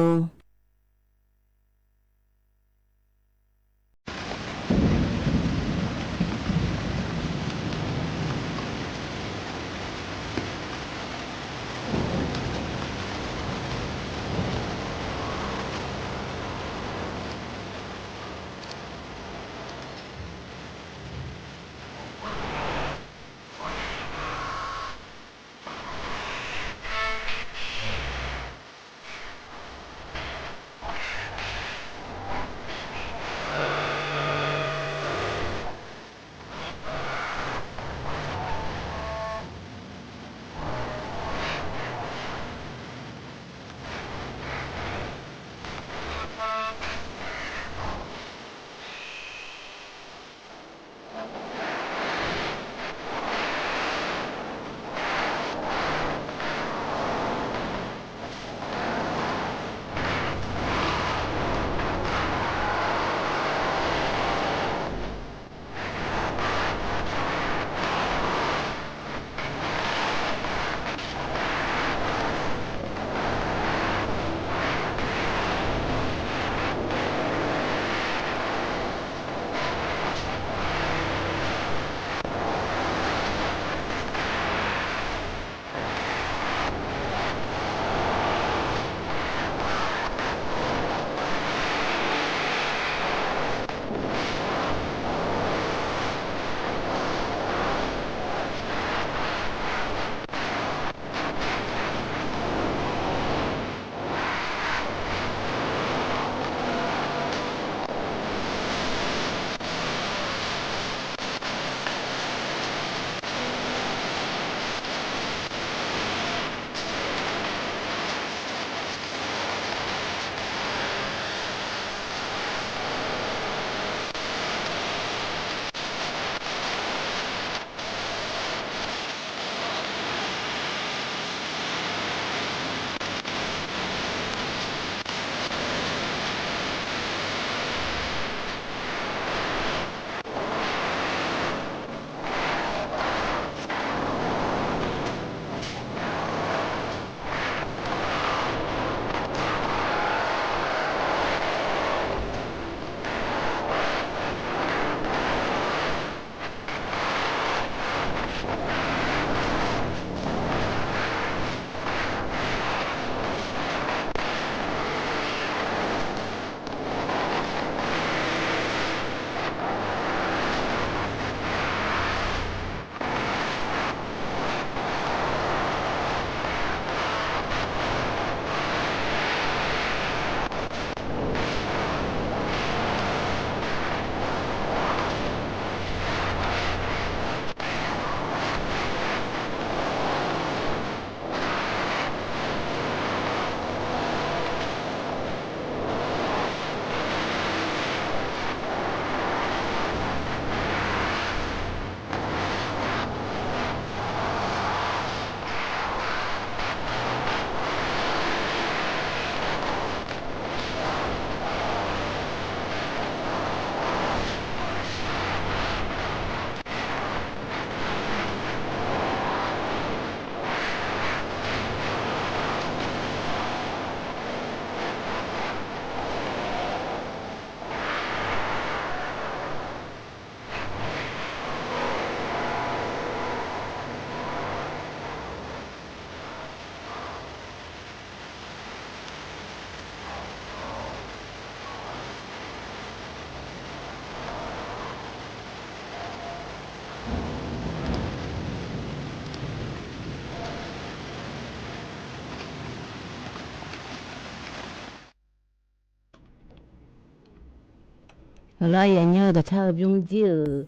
了也牛的差不用久，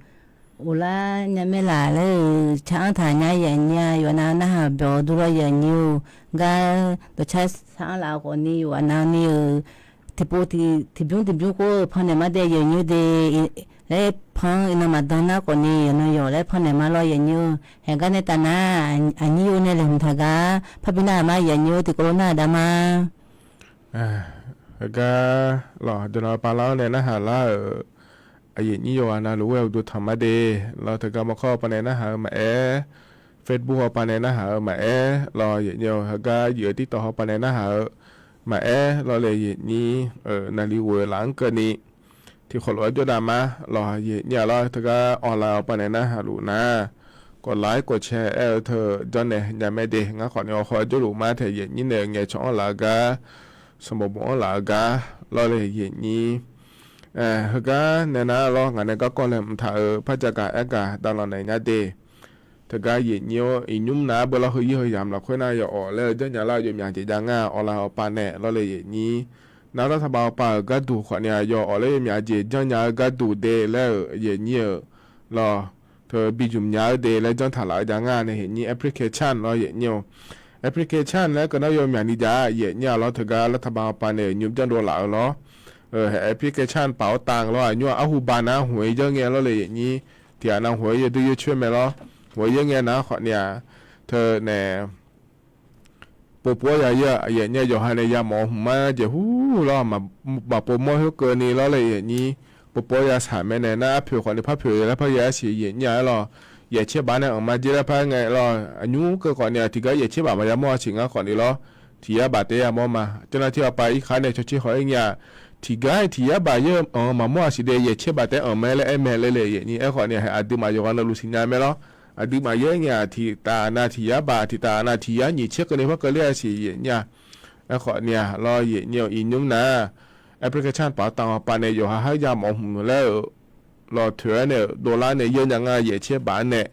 我啦伢没来了，常谈伢也伢有那哈表多了也牛，个的差常来过你有那你提不过碰你妈的也牛的，来碰那么多那过你那有来碰你妈了也牛，还个那单那你有那人他个，怕比那妈也牛的过那的嘛。
ก็หล่อจนเราปาแล้วเนี่ยนะฮะแล้วไอ้ยี่โยนะรู้ว่าดูธรรมะดีเราถึงก็มาข้อปนเนี่ยนะฮะมาเฟซบุ๊กปนเนี่ยนะฮะมารอยี่โยก็เหยื่อที่ต่อปนเนี่ยนะฮะมาเราเลยยี่นี้นาฬิกาหลังเกินนี้ที่คนรู้จุดมารอยี่เนี่ยเราถึงก็ออนไลน์ปนเนี่ยนะฮะรู้นะกดไลค์กดแชร์เธอจนเนี่ยยังไม่ดีงั้นขอเนี่ยขอจุดรู้มาเธอยี่นี้เนี่ยไงช่องหลักก็สมบูรณ์หลักก็เราเลยยี่นี้เฮก็เนี่ยนะเรางานเนี่ยก็ก่อนเลยมันถ่ายพระจักรเอกาตลอดในนี้เดเธอก็ยี่นี้อีนุ่มนะเบลล์เฮยยามเราค่อยน่าอย่าออกเลยเจ้าหน้าเราอยู่อย่างจีจังอ่ะออกเราปานเนี่ยเราเลยยี่นี้นักรัฐบาลป่าก็ดูขวัญเนี่ยอย่าออกเลยอย่างจีเจ้าหน้าก็ดูเดแล้วยี่นี้เราเธอบิจุมยาเดแล้วจนถ่ายหลายจังอ่ะเนี่ยเห็นนี้แอปพลิเคชันเรายี่นี้แอปพลิเคชันแล้วก็น่าอยู่อย่างนี้จ้ายี่นี้เราเธอก็รัฐบาลป่าเนี่ยยุ่งจังโดนหลายล้อแอปพลิเคชันเป๋าตังค์เราอายุเอาหูบานะหวยเยอะเงี้ยเราเลยอย่างนี้ที่อันนั้นหวยเยอะดูเยอะช่วยไหมล่ะหวยเยอะเงี้ยนะขอเนี่ยเธอเนี่ยปุ๊บๆเยอะๆอย่างเงี้ยอยู่ให้ในยาหมอมาจะหูเรามาปุ๊บๆเยอะเกินนี่เราเลยอย่างนี้ปุ๊บๆยาสารไม่เนี่ยนะผิวคนที่พับผิวแล้วพยาสีอย่างเงี้ยเราอย่าเชื่อบ้านเนี่ยออกมาจีละพังไงเราอายุก็ก่อนเนี่ยที่ก็อย่าเชื่อบ้านมายาหมอสิงห์ก่อนนี่เราที่ยาบาดเตยาหมอมาจนที่เอาไปอีกครั้งเนี่ยชดเชยเขาเองเนี่ยที่ไงที่ยาบาดเยอะมามั่วสิเดียเชื่อบาดแต่แม่และแม่เลยอย่างนี้ขอเนี่ยให้อดีมาอยู่กันแล้วรู้สิญญาไหมล่ะอดีมาเยอะเนี่ยที่ตาหน้าที่ยาบาดที่ตาหน้าที่ยาหนีเชื่อกันเลยเพราะก็เรียกสิเนี่ยขอเนี่ยรอเนี่ยอีนุ่มนะแอปพลิเคชันเป๋าตังค์ปานเนี่ยอยู่ให้ยาหมอหุ่นแล้วรอเถื่อเนี่ย$เนี่ยเยอะยังไงเชื่อบาดเนี่ย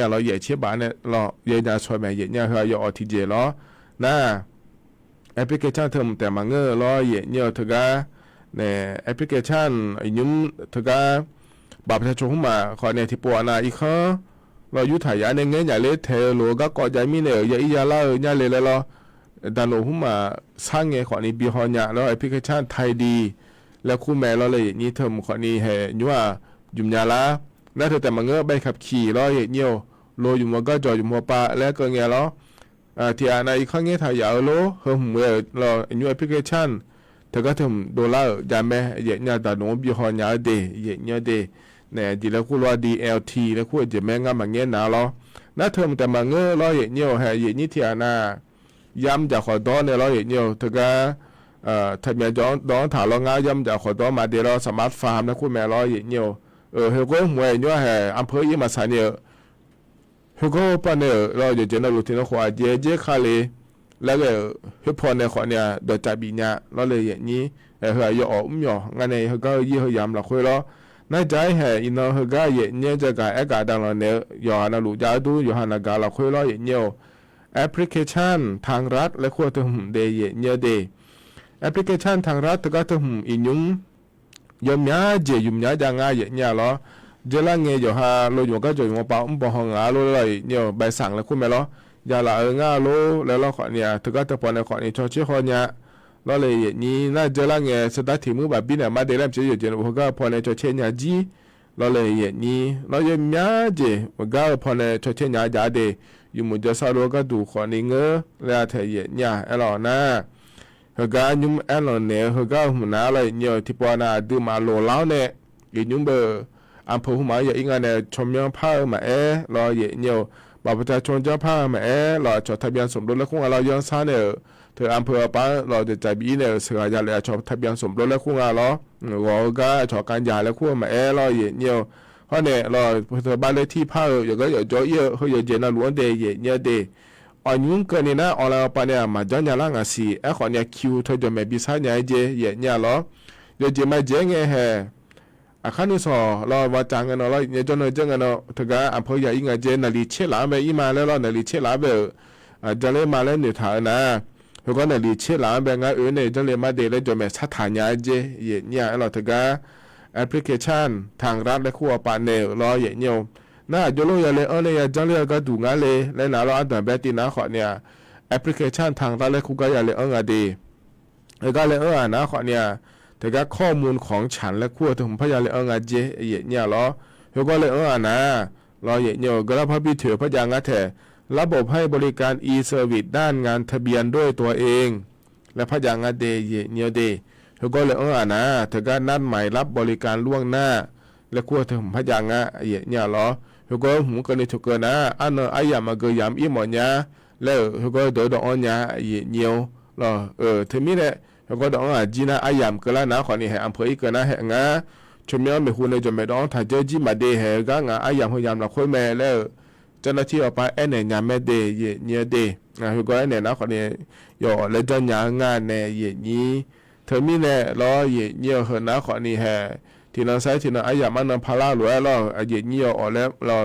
เราเชื่อบาดเนี่ยเราเยอะยังช่วยแม่เนี่ยเขาอยู่อทีเจล้อนะแอปพลิเคชันเทอมแต่มาเงอล้อเนี่ยเธอก็เนี่ยแอปพลิเคชันยุ่มเธอก็บัตรประชาชนมาขอเนี่ยที่ปวนาอีกข้อเราอยู่ถ่ายในเงี้ยอย่าเล่เทโลก็ก่อใจมีเนี่ยอย่าอียาเล่าอย่าเลยแล้วเราดันโลหุ่มมาสร้างเงี้ยขอนี้บีฮอนเนี่ยแล้วแอปพลิเคชันไทยดีแล้วคู่แม่เราเลยนี่เทอมขอนี้เฮยัวยุ่มยาละน่าเธอแต่มาเงอใบขับขี่ล้อเนี่ยโลอยู่มัวก็จออยู่มัวปะแล้วก็เงี้ยล้อที่อันอีกครั้งนี้ถ่ายยาวโลเฮเมื่อเราอยู่แอปพลิเคชันเธอก็ทำ$จำไหมเนี่ยแต่หนูบีฮอนเนี่ยเดเนี่ยเดเนี่ยดีแล้วคู่ว่า DLT แล้วคู่จะแม่งมาเงี้ยนะเราน่าเธอแต่มาเงี้ยเราเนี่ยเฮนี่ที่อันน่ะย้ำจากขอดอนเนี่ยเราเนี่ยเธอก็ทำอย่างดอนถ่ายเราง่ายย้ำจากขอดอนมาเดี๋ยวเราสมาร์ทฟาร์มนะคู่แม่เราเนี่ยเฮก็เมื่อเนี่ยเฮอำเภอยี่มาสานเนี่ยเฮก็ปนเนี่ยเราจะเจอในรูทีนของเจ๊คาเลแล้วก็เฮพอเนี่ยขอเนี่ยโดยจับบีเนี่ยเราเลยอย่างนี้เฮยอมยองานเนี่ยเฮก็ยี่เฮยามละคุยเราน่าใจเฮอินเฮก็เนี่ยจะการเอกาดังเราเนี่ยยอนาลูจาดูยอหานากาละคุยเราอย่างเนี่ยแอปพลิเคชันทางรัฐและควรจะหุ่มเดย์เนี่ยเดย์แอปพลิเคชันทางรัฐก็จะหุ่มอินุ่มยมยาเจยุมยาจังไงเนี่ยเราเจริญเงี้ยอยู่ฮะเราอยู่ก็จะอยู่มาป่าบ่ห้องอาเราเลยเนี่ยใบสั่งแล้วคุณแม่เราอย่าละง่าโลแล้วเราขอเนี่ยถึงก็จะปนในขอเนี่ยชอชื่อขอเนี่ยเราเลยนี่น่าเจริญเงี้ยสตาร์ทมือแบบบินเนี่ยมาเดลัมเฉยๆเจนพวกก็พอในชอเชียเนี่ยจีเราเลยนี่เราจะมีเจว่าก็พอในชอเชียเนี่ยจ่าเดอยู่มุจสาโลก็ดูขอนี่เงอแล้วเธอเนี่ยเอลนะเฮก็ยุ่มเอลเนี่ยเฮก็หัวหน้าเลยเนี่ยที่ปอน่ะดูมาโลแล้วเนี่ยยุ่มเบอร์อำเภอหัวหมาอย่างงั้นเนี่ยชมยังผ้ามาเราเนี่ยบัตรประชาชนจะผ้ามาเราจดทะเบียนสมรสและคู่เราย้อนซ่าเนี่ยเธออำเภอป้าเราจะจ่ายบีเนี่ยเสือยาเลยจดทะเบียนสมรสและคู่เราเราก็จดการยาและคู่มาเราเนี่ยเพราะเนี่ยเราเธอบ้านเลขที่ผ้าอย่างก็อย่างจ่อยเขาอย่างเจนล้วนเดย์เนี่ยเดย์อันยุ่งเกินเนี่ยนะออนไลน์ป้าเนี่ยมาจันยาล่างสิขอเนี่ยคิวเธอจะไม่บิสายเนี่ยเจเนี่ยเราเดี๋ยวจะไม่เจ๊งเฮข้านุสอเราว่าจังกันเราเนี่ยจนเราจังกันเราถึงกับอำเภอใหญ่ยังไงเจนาลีเชลาเบอีมาแล้วเรานาลีเชลาเบจะเลยมาแล้วเนี่ยฐานนะแล้วก็นาลีเชลาเบงั้นเนี่ยจะเลยมาเดลเลยจะไม่สัทธาญาเจเนี่ยเราถึงกับ แอปพลิเคชันทางรัฐและคู่ปาเนลรอเหยียวน่าโยโลยาเลเลยจังเลยก็ดูงานเลยและน่ารออันดับแบบตีน่าขอเนี่ยแอปพลิเคชันทางรัฐและคู่ก็ยาเลงาดีก็เลยนะขอเนี่ยแต่ก็ข้อมูลของฉันและคู่ถึงพยาเลงาเจเนี่ยรอก็เลยนะรอเหยียวก็รับพระบิดาพระยางาเถระบบให้บริการ e-service ด้านงานทะเบียนด้วยตัวเองและพระยางาเดเนี่ยเดก็เลยนะเธอก็นัดหมายรับบริการล่วงหน้าและคู่ถึงพระยางาเนี่ยรอก็หูกันนี่ถูกนะอันอายามาเกยามอีหมอนยาแล้วก็โดดอ่อนยาเนี่ยรอถึงมีเนี่ยก็ดองจีน่าอายามก็แล้วนะขอนี่ให้อำเภออีกนะให้งาชมยังไม่ควรเลยจะไม่ต้องถ้าเจอจีมาเดให้ก็งาอายามพยายามเราคุยแม่แล้วเจ้าหน้าที่ออกไปเนี่ยยามแม่เดเนี่ยเดก็เนี่ยนะขอนี่ย่อแล้วจะยางานเนี่ยนี้เธอมีเนี่ยรอเนี่ยเหรอนะขอนี่ให้ที่นั่นใช้ที่นั่นอายามันพาราหรือแล้วเนี่ยออกแล้วเรา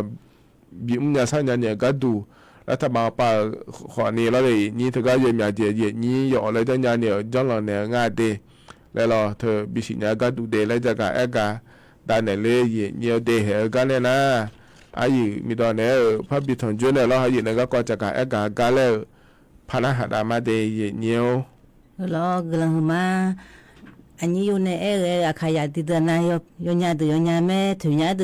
บิมเนี่ยสัญญาเนี่ยก็ดูรัฐบาลป่าขอนี้แล้วเลยนี่เธอก็ยังมีเดียนี่ย่อแล้วจะยาเนี่ยจังหลังเนี่ยงาเดแล้วเราเธอบิสิเนี่ยก็ดูเดแล้วจะการกาได้เนี่ยเลยเนี่ยเดเหรอกันเนี่ยนะอายุมีตอนเนี่ยพระบิดาจุนเนี่ยเราอายุเนี่ยก็จะการกากันแล้วพนักหามาเดเนี่ย
lo gelang ma anyi yo ne akaya di dana yo nya de yo nya me tu nya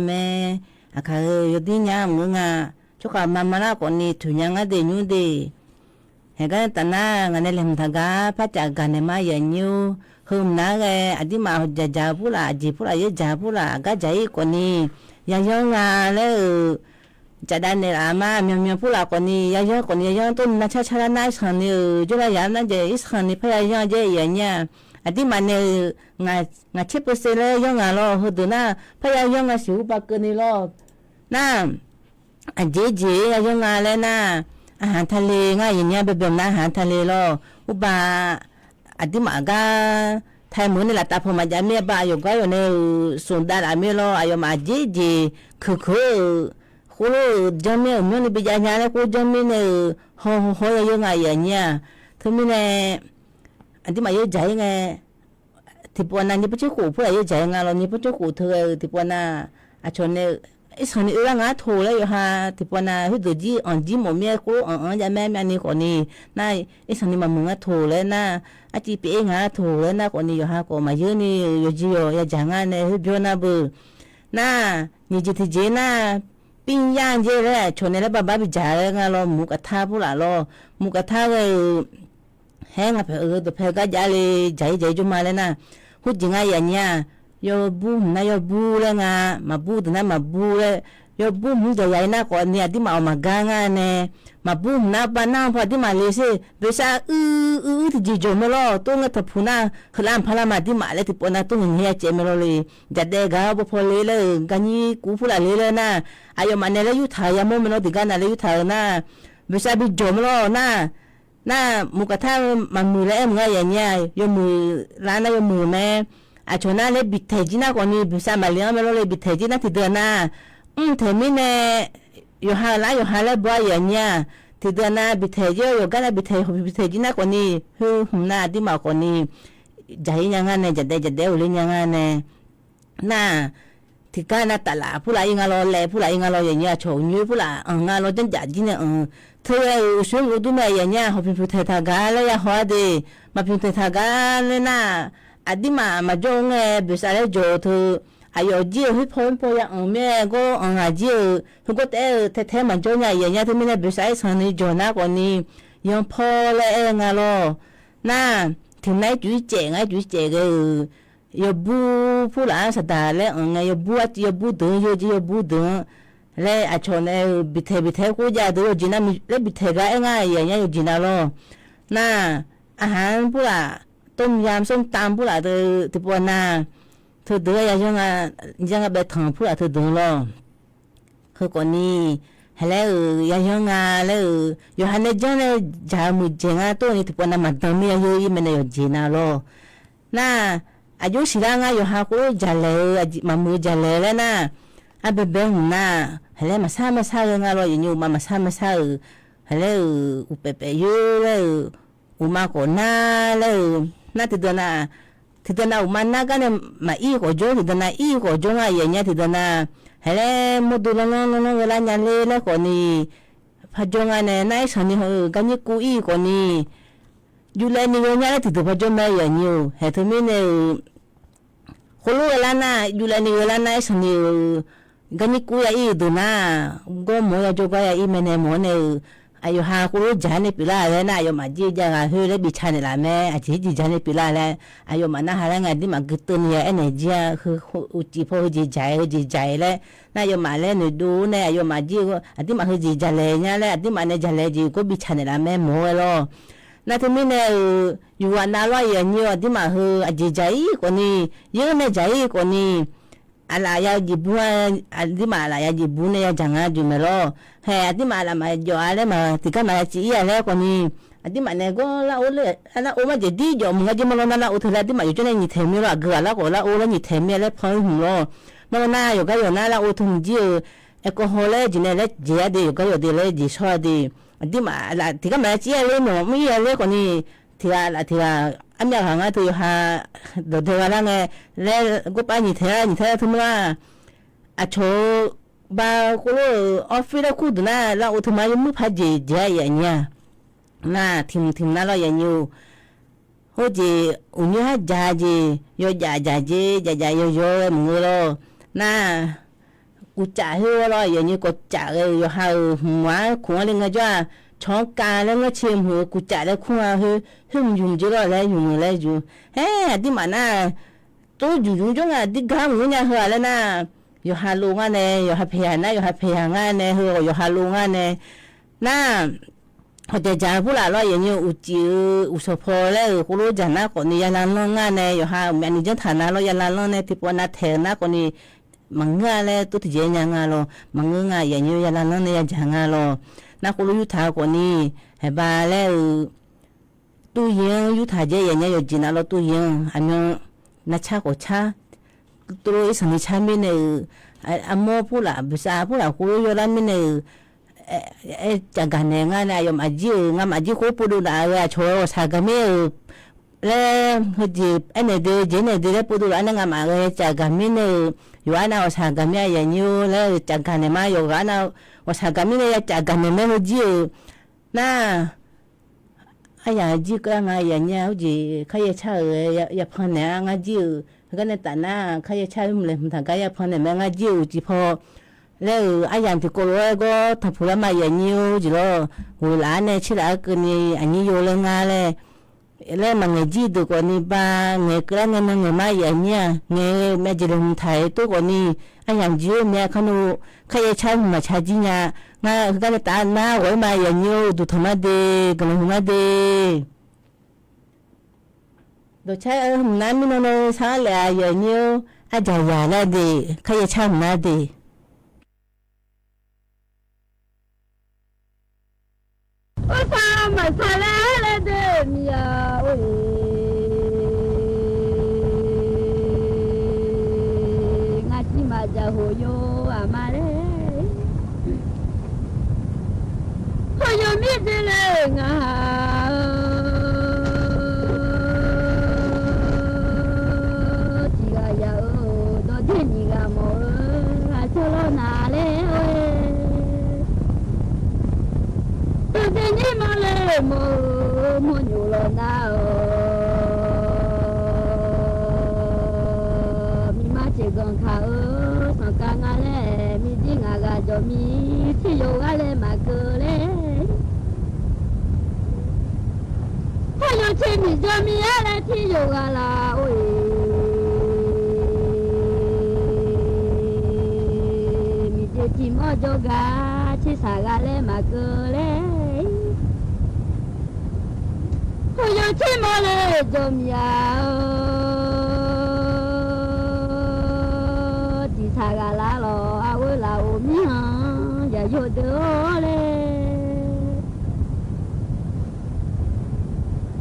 me akaya yo di nya mu nga choka mama na ko ni tu nya nga de nyu de he ga ta na nga ne lem tha ga pa cha ga ne ma ya nyu hum na ge adi ma ja pu la ji pu la ye ja pu la ga jai ko ni ya yo nga leจะได้เนี่ยมาเมียผู้หลักคนนี้ยังคนนี้ยังต้นนัชชาลนาสันนี่จุฬาอย่างนั้นจะอิสขันนี่พยายามจะอย่างเงี้ยอดีมันเนี่ยงาเชฟเซเลยังงาล้อหัวตัวน่ะพยายามงาสิวปากกันนี่ล้อน่ะอันเจยังงาเลยน่ะอาหารทะเลง่ายอย่างเงี้ยแบบนั้นอาหารทะเลล้ออุบาอดีมากาไทยเหมือนนี่แหละแต่พอมาจะเมียบ้าอยู่ก็อยู่ในสุนดาราเมียล้ออายุมาเจคือကိုဂျမ်းမြေမြို့နေပြညာလေကိုဂျမ်းမြေနေဟောရငါရညာသမီးနေအဒီမရကြိုင်ငယ်ဒီပေါ်နာညပချကိုဖရရကြိုင်ငါလောညပချကိုထဒီပေါ်နာအချောနေအစနေရငါထိုလေရဟာဒီပေါ်နာဟိဒဂျီအန်ဂျီမမြေကိုအန်ဂျမဲမနီကိုနီနိုင်အစနေမမငါထိုလေနာအတီပေငါထိုလေနာကိုနီရဟာကိုမယနီရဂျီရဂျငါနေဟိပြောနာဘူးနာညဂျီတီဂျေနာปิ้งย่างเยอะเลยชนในแล้วบ้าบิจ่าเลยงั้นเราหมูกระทะพูดละเราหมูกระทะเลยแห้งอ่ะตัวเพลก็จะเลยใจจุมาเลยนะพูดจริงไงอย่างเงี้ยยอบูนะยอบูเลยงามาบูแต่นั้นมาบูเลยยอบูมึงจะใหญ่นะก่อนเนี่ยที่มาเอามากางานเนี่ยมาบูนะปานั่งพอที่มาเลยสิเวลาที่จีโจไม่รอตัวเงี้ยถ้าพูน่าขลังพลังมาที่มาเลยที่ปนนะตัวเงี้ยเจไม่รอเลยจะได้กาบพอเลยเลยกันยี่กูพูดอะไรเลยนะอายมันเนี่ยยุทธายามมันเราติกันอะไรยุทธานะเวลาบิโจไม่รอนะมุกท่ามันมือแล้วมึงอย่างเงี้ยยมือร้านนั้นยมือแม่อาชนะเลยบิดเทจิน่าก่อนนี้เวลามาเลี้ยงไม่รอเลยบิดเทจิน่าที่เดือนน่ะเธอไม่เนี่ยอยู่หาแล้วบ่อยอย่างเงี้ยที่เดือนน่ะบิดเทจิอยู่กันบิดเทจิน่าก่อนนี้หุ่นหน้าที่มาก่อนนี้ใจยังไงเนี่ยจะได้หรือยังไงเนี่ยน่ะที่การน่ะตลาดผู้หลายงานเราแลผู้หลายงานเราอย่างเงี้ยโฉงยื้อผู้หลายงานเราจังจัดจีเนี่ยเธอช่วยดูแม่อย่างเงี้ยเขาพิมพ์เททากาเลยอะหัวดีมาพิมพ์เททากาเลยนะอดีมาจงบิสอะไรโจเธออายุจีให้พ้นพอย่างแม่ก็อาจีทุกคนเทมันจงอย่างเงี้ยที่ไม่ได้บิสอะไรสันนิจนะก่อนนี้ยังพอเลยงานเราน่ะถึงไหนจุดเจ๋งก็ยบูผู้หลานสตาร์เลยยบูเดินยบูเดินเลยอาชนบิเทกูจะดูจีน่าเลยบิเทก็ง่ายอย่างเงี้ยจีน่าโลน่ะอาหารผู้หลานต้มยำส้มตำผู้หลานที่ปวน่ะเธอเดือยังไปทางผู้หลานเธอเดินโลคือก่อนนี้แล้วยังแล้วอยู่หันเนี่ยจังเลยจามุจงตัวนี้ที่ปวน่ะมันต้องมีอายุยิ่งมันเนี่ยจีน่าโลน่ะอายุสิละงาอยู่หากูจะเลยมามือจะเลยแล้วนะอาเบเบงนะเฮ้ยมาซางาเราอย่างอยู่มาซาเฮ้ยอุเปเปยูเลยอุมาโกนาเลยน่าติดนะ thì tao nào mà na cái này mà y của chỗ thì tao na y của chỗ ngay vậy nhá thì tao na hay là một đôi nó cái là nhà lê là còn đi phát chỗ ngay này nãy sáng đi hồi cái như cú y còn đi dù là nhiều nhá thì tụi phát chỗ mấy vậy nhiều hay thôi mình này khổ lúa là na dù là nhiều là nãy sáng đi cái như cú y tụi na có mỗi chỗ cái y mình này mỗi này ayo ha ko jane pila le na ayo ma ji ja ga he le bi chane la me a ji ji jane pila le ayo ma na hala nga di ma gutun ya energy hu u ji pho ji jai le na ayo ma le ne du ne ayo ma ji ko adi ma hu ji ja le nya le adi ma ne ja le ji ko bi chane la me mo lo na te mi ne yu wa na lo ya nyo adi ma hu a ji jai ko ni yu ne jai ko ni ala ya jibu adi ma ala ya jibu ne ya janga jumelo he adi ma ala ma jo ale ma tika ma chi ya le ko ni adi ma ne go la o le ala o ma je di jo mu ga je mo lo na la o thela adi ma yo ne ni the mi lo ga la ko la o lo ni the mi le phon hu lo mo na yo ga yo na la o thum ji e ko ho le ji ne le je ya de yo ga yo de le ji so de adi ma la tika ma chi ya le mo mi ya le ko ni tia la tia anh nhà hàng ấy tôi ha đầu tiên là nghe lẽ có bao nhiêu thế thôi mà à chỗ ba cô office đó cũng được na là ô tô máy mới phải gì vậy nha na tìm na lo vậy nhiều hồi gì ung nhớ giá gì giá yo mngười lo na cụ trả hiu lo vậy như cụ trả rồi ha hóa cũng là nghe chưa chọn cá lên cái chiêm hồ cụ trả lại không à hưng dùng chứ rồi lại dùng đi mà na tôi dùng cho ngà đi gam người nhà hở lên na yo hà lung anh này yo hà phê hàng anh này hở yo hà lung anh này na họ để trả phụ là lo như u số phò đấy cô lô trả na còn đi làm lo anh này yo hà mẹ đi chân thà na lo làm lo này thì bọn na thề na còn đi mang nga này tôi thì dễ nhà nga lo mang nga như làm lo này trả nga lo na cô lưu thả của ni hay bà lẽ tu yên lưu thả dễ nhà rồi chỉ là lo tu yên anh na cha của cha tôi sáng nay cha mình này anh mua phụ là bây giờ phụ là cô lưu làm mình này chẳng cần này ngay này mà chỉ cô phụ được là cho sao cái mình lẽ cái gì anh này đi gì này đi lẽ phụ được anh ngay mà cái chẳng cần mình này yo ana sao cái mình vậy như lẽ chẳng cần này mà yo ana wasagamine ya chagameme hoji na aya ji ka nga ya nya hoji khaya cha ya phane nga ji ga ne ta na khaya cha mle mtha ga ya phane me nga ji ji pho le aya ti ko lo go tha phula ma ya nyu ji lo hu la ne chi la ka ni ani yo le nga le mà người gì được còn đi ba người cái người mai vậy nha người mẹ chỉ đồng thấy tôi còn đi anh làm gì mẹ không khai chơi mà chơi gì nha nga cái ta na gọi mai vậy nhiều tụi thằng đi cái thằng đi đồ chơi hôm nay mình nó sáng lại vậy nhiều anh chơi vậy là đi khai chơi mà đi
ôi sao mà sao lại đêm ya ôi ngắt chi mà giờ hồi vô à mà đấy hồi vô biết đi lên à chỉ là giờ đó thế gì cả mà à cho nó nà lên tôi thấy như mà lên mua nhiều lần nào mi má chỉ còn khá sao cả ngã lệ mi đi ngã gà cho mi thì vô gà lệ mà cơ lệ thôi vô chi mi cho mi á lệ thì vô gà là ôi mi chỉ chim ở cho gà chỉ xả gà lệ mà cơ lệ ôi yo chi mà lệ cho mi à chỉ xả gà lá lo à ôi là ôm mi hả giờ vô đứa lệ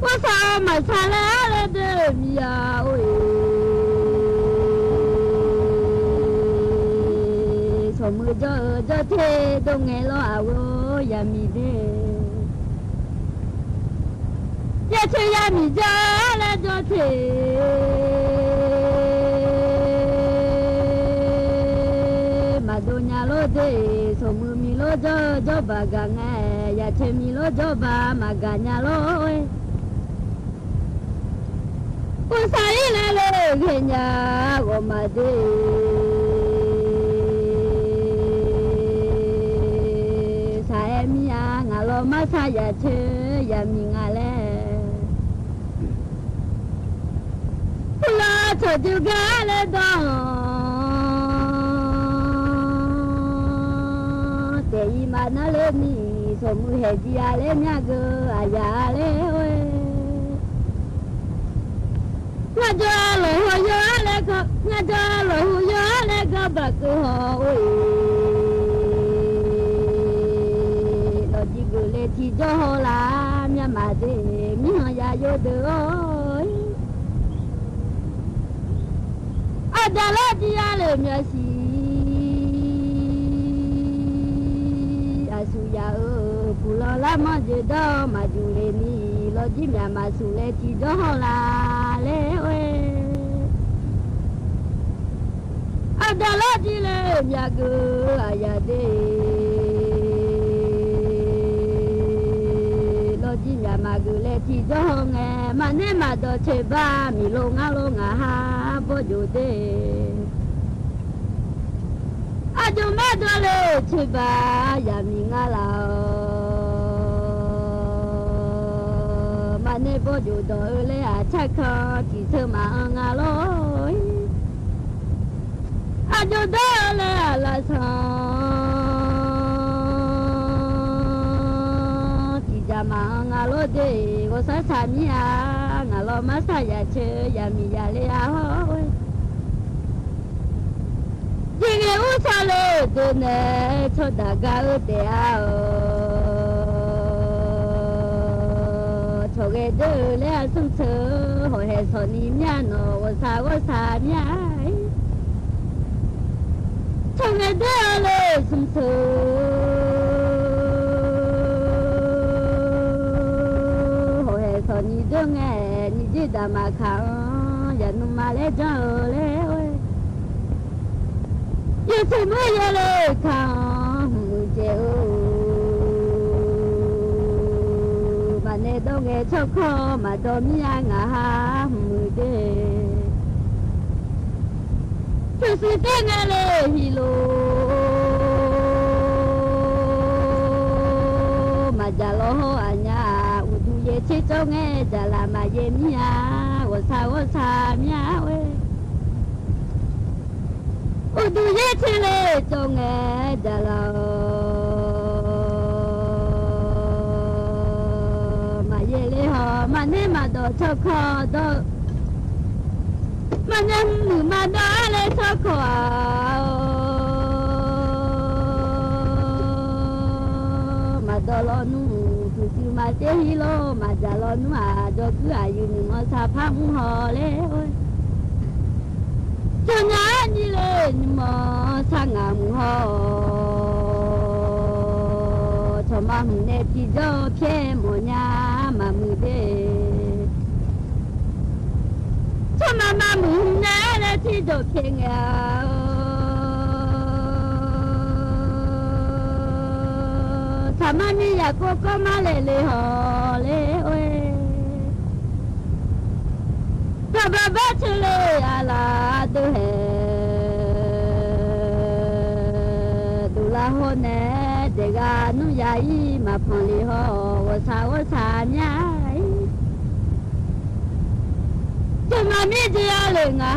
ôi sao mà xả lá lệ đứa mi à ôi số mưa cho thế đông nghe lo à ôi ya mi đê ya 这呀米家来着天。Madonya lo de somu mi lo jo baganga ya chemi lo jo ba maganya lo usai le le genya go made sai mi ya ngalo masa ya che ya mi ngale la cho ju ga le do te ima na le ni so mu he ji ya le nya go aya le we nga ja lo ho yo le ko nga ja lo ho yo le ko ba ko ho we lo ji go le ti jo ho la nya ma de mi ha ya yo de oi ada lo ji ya le nya si suya pulo la manje do majule ni lo jimya masule ti do la le we adalo di le miago ayade lo jimya magule ti do nge mane ma do cheba mi lo nga ha bojude ajo madole chiba ya mingala mane bojo do le a chaka ti se ma ngalo ajo do le ala sa ti jama ngalo de go sa sa mi a ngalo ma sa ya che ya mi ya le a ho Dile usale done choda ga de ao choge de le sum che ho he so ni mya no wo sa mya choge de le sum che ho he so ni de nge ni ji da ma kha ya nu ma le jo le you see me yellow come je mane dong e choko ma do mi nga ha mu de tu si de ngale hilo ma jalo anya udu ye chi chong e jala ma ye mi ya wo sa mi ya we udu ye chile chong e jala ma ye le ho ma ne ma do choko do ma ne mu ma do le choko ma do lo nu tu tu ma te hi lo ma ja lo nu a do ku a yu ni mo sa pha mu ho le oi cho nhá đi lên mà sang ngắm ho cho mà mình nè chỉ cho phía một nhà mà mình đi cho mà mình nè là chỉ cho phía nghèo sao mà mi ya cô có mà lê ho lê ơi sao bà bắt chile à la tu he tu la ho ne de ga nu ya i ma phon li ho wo sa nya cho mà mi ji ya le nga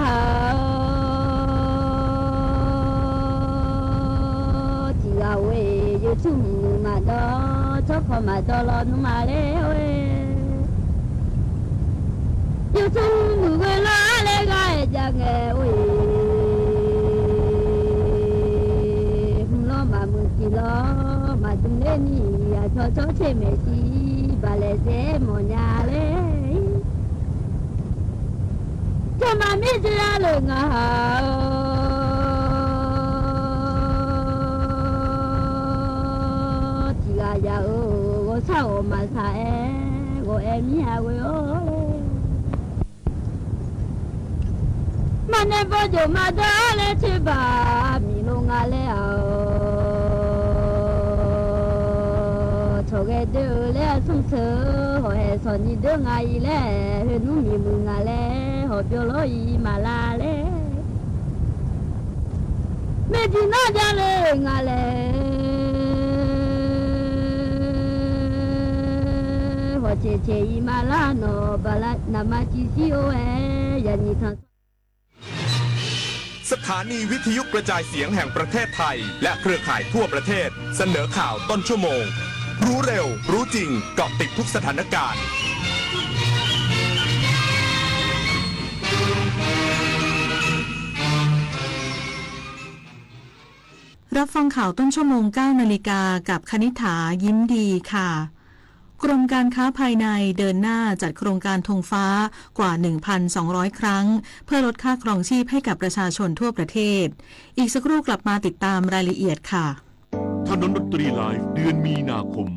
ji ga we yu chu ma do cho ko ma do lo nu ma le we yêu thương người lá lê gai cha nghe ui lo mà mừng chỉ lo mà chúng lên đi cho chế mẹ chi bà lê dễ một nhà lê cho mà biết ra lượng chỉ là giàu có sao mà sai go เอมีอาเวโอมันเนบโดมาดาเลชิบามีลงอาเลอาโชเกเดเลซุงเซโหเฮซอนนี่เดงาอีเลเฮนุมีมึงอาเลโหเปียวโลอีมาลาเลเมดินาจาเลงาเลโหเชเชอีมาลาโนบาลานามาจิซิโอเอยานิทัน
สถานีวิทยุกระจายเสียงแห่งประเทศไทยและเครือข่ายทั่วประเทศเสนอข่าวต้นชั่วโมงรู้เร็วรู้จริงเกาะติดทุกสถานการณ์
รับฟังข่าวต้นชั่วโมง 9 นาฬิกากับคณิษฐายิ้มดีค่ะกรมการค้าภายในเดินหน้าจัดโครงการธงฟ้ากว่า 1,200 ครั้งเพื่อลดค่าครองชีพให้กับประชาชนทั่วประเทศอีกสักครู่กลับมาติดตามรายละเอียดค่ะ
ถนนดนตรีไลฟ์เดือนมีนาคม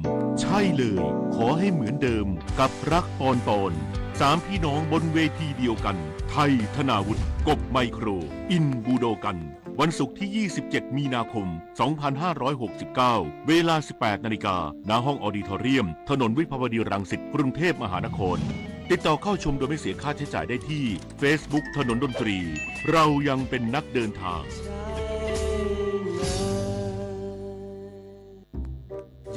ใช่เลยขอให้เหมือนเดิมกับรักปอนปอนสามพี่น้องบนเวทีเดียวกันไทยธนาวุฒิกบไมโครอินบูโดกันวันศุกร์ที่ 27 มีนาคม 2569 เวลา 18 นาฬิกาณห้องออดิทอเรียมถนนวิภาวดีรังสิตกรุงเทพมหานครติดต่อเข้าชมโดยไม่เสียค่าใช้จ่ายได้ที่ Facebook ถนนดนตรีเรายังเป็นนักเดินทาง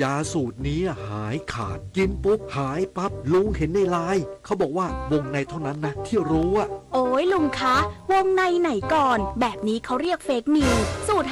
ยาสูตรนี้หายขาดกินปุ๊บหายปั๊บลุงเห็นในไลน์เขาบอกว่าวงในเท่านั้นนะที่รู้อะ
โอ้ยลุงคะวงในไหนก่อนแบบนี้เขาเรียกเฟกนิวส์สูตร